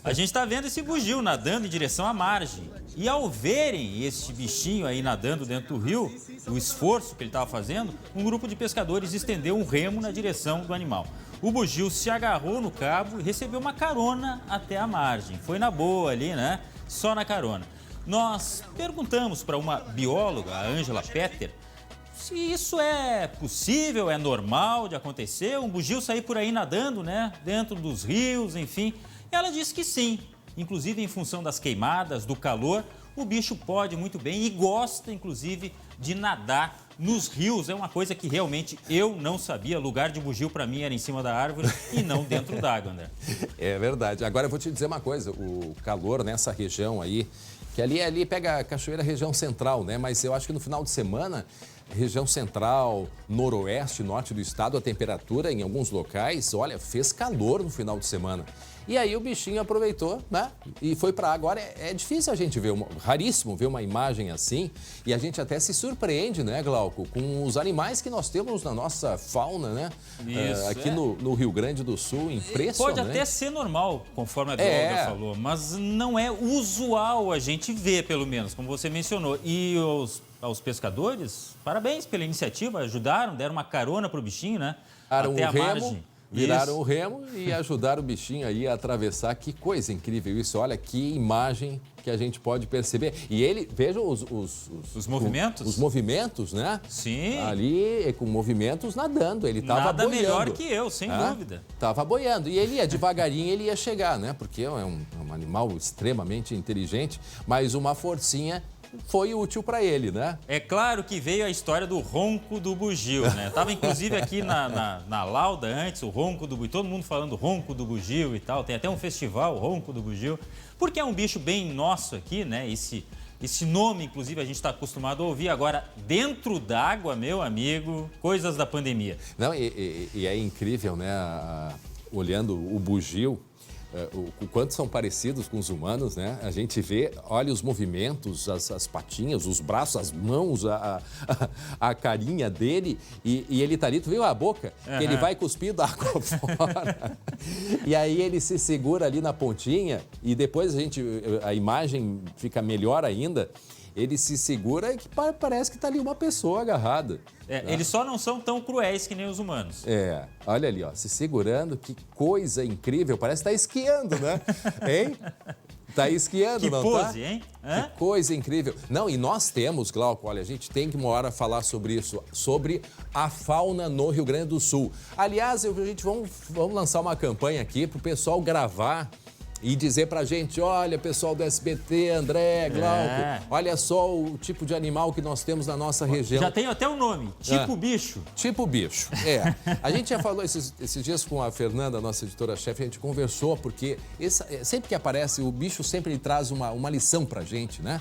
A gente está vendo esse bugio nadando em direção à margem. E ao verem esse bichinho aí nadando dentro do rio, o esforço que ele estava fazendo, um grupo de pescadores estendeu um remo na direção do animal. O bugio se agarrou no cabo e recebeu uma carona até a margem. Foi na boa ali, né? Só na carona. Nós perguntamos para uma bióloga, a Ângela Petter, se isso é possível, é normal de acontecer, um bugio sair por aí nadando, né? Dentro dos rios, enfim. Ela disse que sim. Inclusive, em função das queimadas, do calor, o bicho pode muito bem e gosta, inclusive, de nadar nos rios. É uma coisa que realmente eu não sabia. Lugar de bugio para mim era em cima da árvore e não dentro d'água, André. É verdade. Agora eu vou te dizer uma coisa. O calor nessa região aí, que ali pega a Cachoeira, região central, né? Mas eu acho que no final de semana, região central, noroeste, norte do estado, a temperatura em alguns locais, olha, fez calor no final de semana. E aí o bichinho aproveitou, né? E foi para água. Agora é difícil a gente ver, raríssimo ver uma imagem assim. E a gente até se surpreende, né, Glauco, com os animais que nós temos na nossa fauna, né? Isso, aqui no Rio Grande do Sul, impressionante. Pode até ser normal, conforme a bióloga falou, mas não é usual a gente ver, pelo menos, como você mencionou. E aos pescadores, parabéns pela iniciativa, ajudaram, deram uma carona pro bichinho, né? Até a margem. Viraram o remo e ajudaram o bichinho aí a atravessar. Que coisa incrível isso. Olha que imagem que a gente pode perceber. E ele, vejam os movimentos? Os movimentos, né? Sim. Ali, com movimentos, nadando. Ele estava boiando. Nada melhor que eu, sem dúvida. Estava boiando. E ele ia devagarinho, ele ia chegar, né? Porque é um animal extremamente inteligente, mas uma forcinha foi útil para ele, né? É claro que veio a história do ronco do bugio, né? Tava inclusive aqui na Lauda antes, o ronco do bugio, todo mundo falando ronco do bugio e tal. Tem até um festival, ronco do bugio, porque é um bicho bem nosso aqui, né? Esse nome, inclusive, a gente está acostumado a ouvir. Agora, dentro d'água, meu amigo, coisas da pandemia. Não, e é incrível, né? Olhando o bugio, o quanto são parecidos com os humanos, né? A gente vê, olha os movimentos, as patinhas, os braços, as mãos, a carinha dele e ele tá ali, tu viu a boca? Uhum. Que ele vai cuspindo água fora. E aí ele se segura ali na pontinha e depois a imagem fica melhor ainda. Ele se segura e parece que tá ali uma pessoa agarrada. Né? Eles só não são tão cruéis que nem os humanos. Olha ali, ó, se segurando, que coisa incrível. Parece que tá esquiando, né? Hein? Tá esquiando, que não pose, tá? Hein? Que coisa incrível. Não, e nós temos, Glauco, olha, a gente tem que uma hora falar sobre isso, sobre a fauna no Rio Grande do Sul. Aliás, vamos lançar uma campanha aqui pro pessoal gravar e dizer pra gente, olha, pessoal do SBT, André, Glauco, olha só o tipo de animal que nós temos na nossa região. Já tem até um nome, tipo bicho. Tipo bicho, A gente já falou esses dias com a Fernanda, nossa editora-chefe, a gente conversou, porque sempre que aparece, o bicho sempre traz uma lição pra gente, né?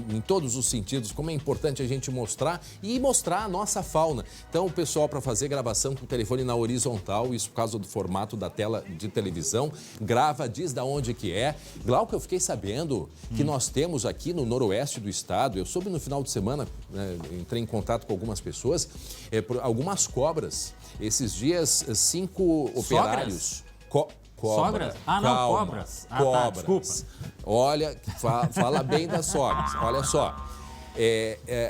Em todos os sentidos, como é importante a gente mostrar a nossa fauna. Então, o pessoal, para fazer gravação com o telefone na horizontal, isso por causa do formato da tela de televisão, grava, diz da onde que é. Glauco, eu fiquei sabendo que nós temos aqui no noroeste do estado, eu soube no final de semana, entrei em contato com algumas pessoas, algumas cobras. Esses dias, 5 operários... Sogras? Ah, não, cobras. Tá, desculpa. Olha, fala bem das sogras. Olha só,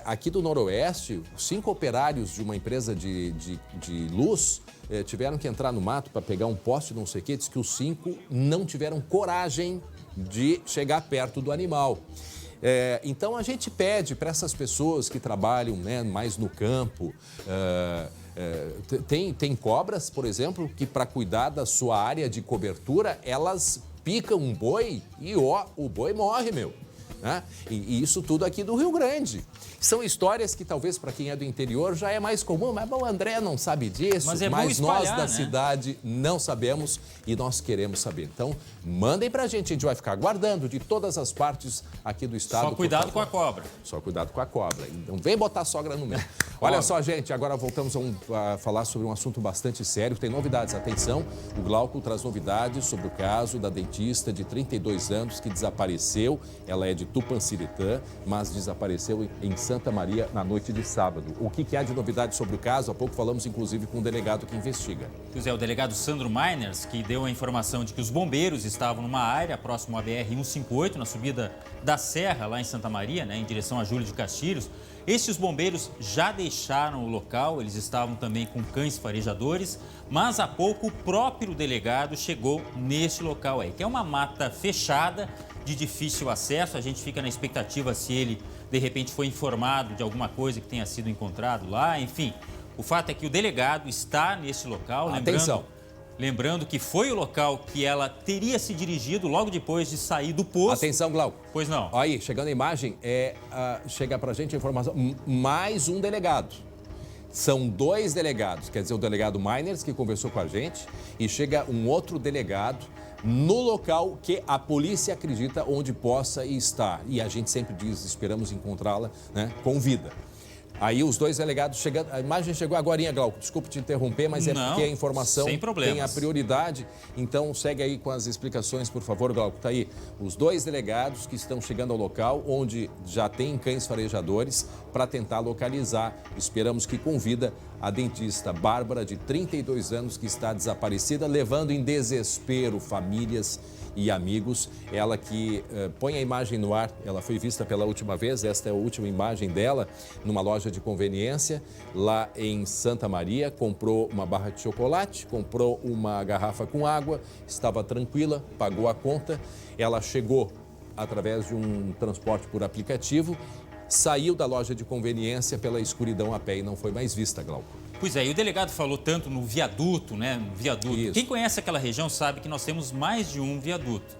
aqui do noroeste, 5 operários de uma empresa de luz tiveram que entrar no mato para pegar um poste, não sei o quê. Diz que os 5 não tiveram coragem de chegar perto do animal. Então, a gente pede para essas pessoas que trabalham, né, mais no campo... Tem cobras, por exemplo, que para cuidar da sua área de cobertura, elas picam um boi e o boi morre, meu. Né? E isso tudo aqui do Rio Grande. São histórias que talvez para quem é do interior já é mais comum, mas o André não sabe disso, mas nós da cidade não sabemos e nós queremos saber. Então, mandem pra gente, a gente vai ficar aguardando de todas as partes aqui do estado. Só cuidado com a cobra. Só cuidado com a cobra. Então, vem botar a sogra no meio. Olha só, gente, agora voltamos a falar sobre um assunto bastante sério. Tem novidades, atenção, o Glauco traz novidades sobre o caso da dentista de 32 anos que desapareceu. Ela é de Tupanciretã, mas desapareceu em Santa Maria na noite de sábado. O que há de novidade sobre o caso? Há pouco falamos, inclusive, com o delegado que investiga. Pois é, o delegado Sandro Miners, que deu a informação de que os bombeiros estavam numa área próximo à BR-158, na subida da Serra, lá em Santa Maria, né, em direção a Júlio de Castilhos. Esses bombeiros já deixaram o local, eles estavam também com cães farejadores, mas há pouco o próprio delegado chegou neste local aí, que é uma mata fechada, de difícil acesso. A gente fica na expectativa se ele, de repente, foi informado de alguma coisa que tenha sido encontrado lá, enfim. O fato é que o delegado está nesse local, lembrando que foi o local que ela teria se dirigido logo depois de sair do posto. Atenção, Glauco. Pois não. Aí, chegando a imagem, chega pra gente a informação, mais um delegado. São 2 delegados, quer dizer, o delegado Miners, que conversou com a gente, e chega um outro delegado no local que a polícia acredita onde possa estar. E a gente sempre diz, esperamos encontrá-la, né, com vida. Aí os 2 delegados chegando, a imagem chegou agorinha, Glauco, desculpe te interromper, mas porque a informação tem a prioridade. Então segue aí com as explicações, por favor, Glauco. Tá aí os 2 delegados que estão chegando ao local, onde já tem cães farejadores, para tentar localizar. Esperamos que com vida a dentista Bárbara, de 32 anos, que está desaparecida, levando em desespero famílias e amigos. Ela que põe a imagem no ar, ela foi vista pela última vez, esta é a última imagem dela, numa loja de conveniência, lá em Santa Maria, comprou uma barra de chocolate, comprou uma garrafa com água, estava tranquila, pagou a conta, ela chegou através de um transporte por aplicativo, saiu da loja de conveniência pela escuridão a pé e não foi mais vista, Glauco. Pois é, e o delegado falou tanto no viaduto, né? No viaduto. Isso. Quem conhece aquela região sabe que nós temos mais de um viaduto.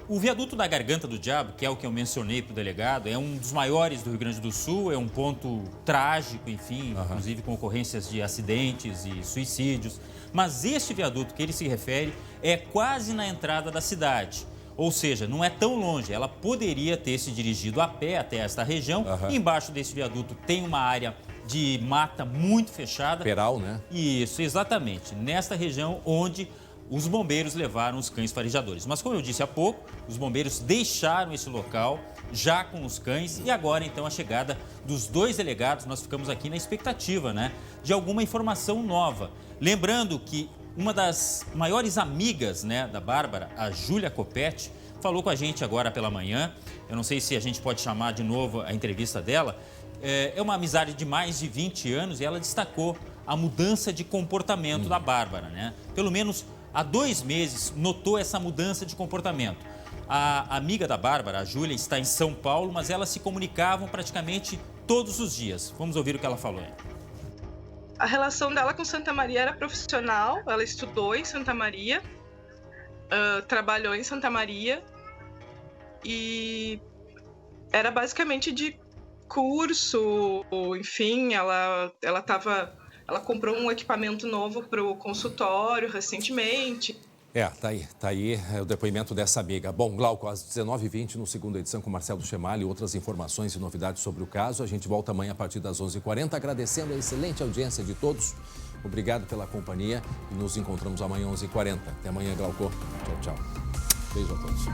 O viaduto da Garganta do Diabo, que é o que eu mencionei para o delegado, é um dos maiores do Rio Grande do Sul, é um ponto trágico, enfim, inclusive com ocorrências de acidentes e suicídios. Mas este viaduto que ele se refere é quase na entrada da cidade. Ou seja, não é tão longe. Ela poderia ter se dirigido a pé até esta região. Embaixo desse viaduto tem uma área de mata muito fechada. Peral, né? Isso, exatamente. Nesta região onde os bombeiros levaram os cães farejadores. Mas como eu disse há pouco, os bombeiros deixaram esse local já com os cães e agora então a chegada dos 2 delegados, nós ficamos aqui na expectativa, né, de alguma informação nova. Lembrando que uma das maiores amigas, né, da Bárbara, a Júlia Copete, falou com a gente agora pela manhã. Eu não sei se a gente pode chamar de novo a entrevista dela. É uma amizade de mais de 20 anos e ela destacou a mudança de comportamento da Bárbara, né? Pelo menos há 2 meses notou essa mudança de comportamento. A amiga da Bárbara, a Júlia, está em São Paulo, mas elas se comunicavam praticamente todos os dias. Vamos ouvir o que ela falou aí. A relação dela com Santa Maria era profissional, ela estudou em Santa Maria trabalhou em Santa Maria e era basicamente de curso, enfim, ela comprou um equipamento novo para o consultório recentemente. Tá aí o depoimento dessa amiga. Bom, Glauco, às 19h20, no segunda edição com Marcelo Chemalli, outras informações e novidades sobre o caso. A gente volta amanhã a partir das 11h40, agradecendo a excelente audiência de todos. Obrigado pela companhia e nos encontramos amanhã às 11h40. Até amanhã, Glauco. Tchau, tchau. Beijo a todos.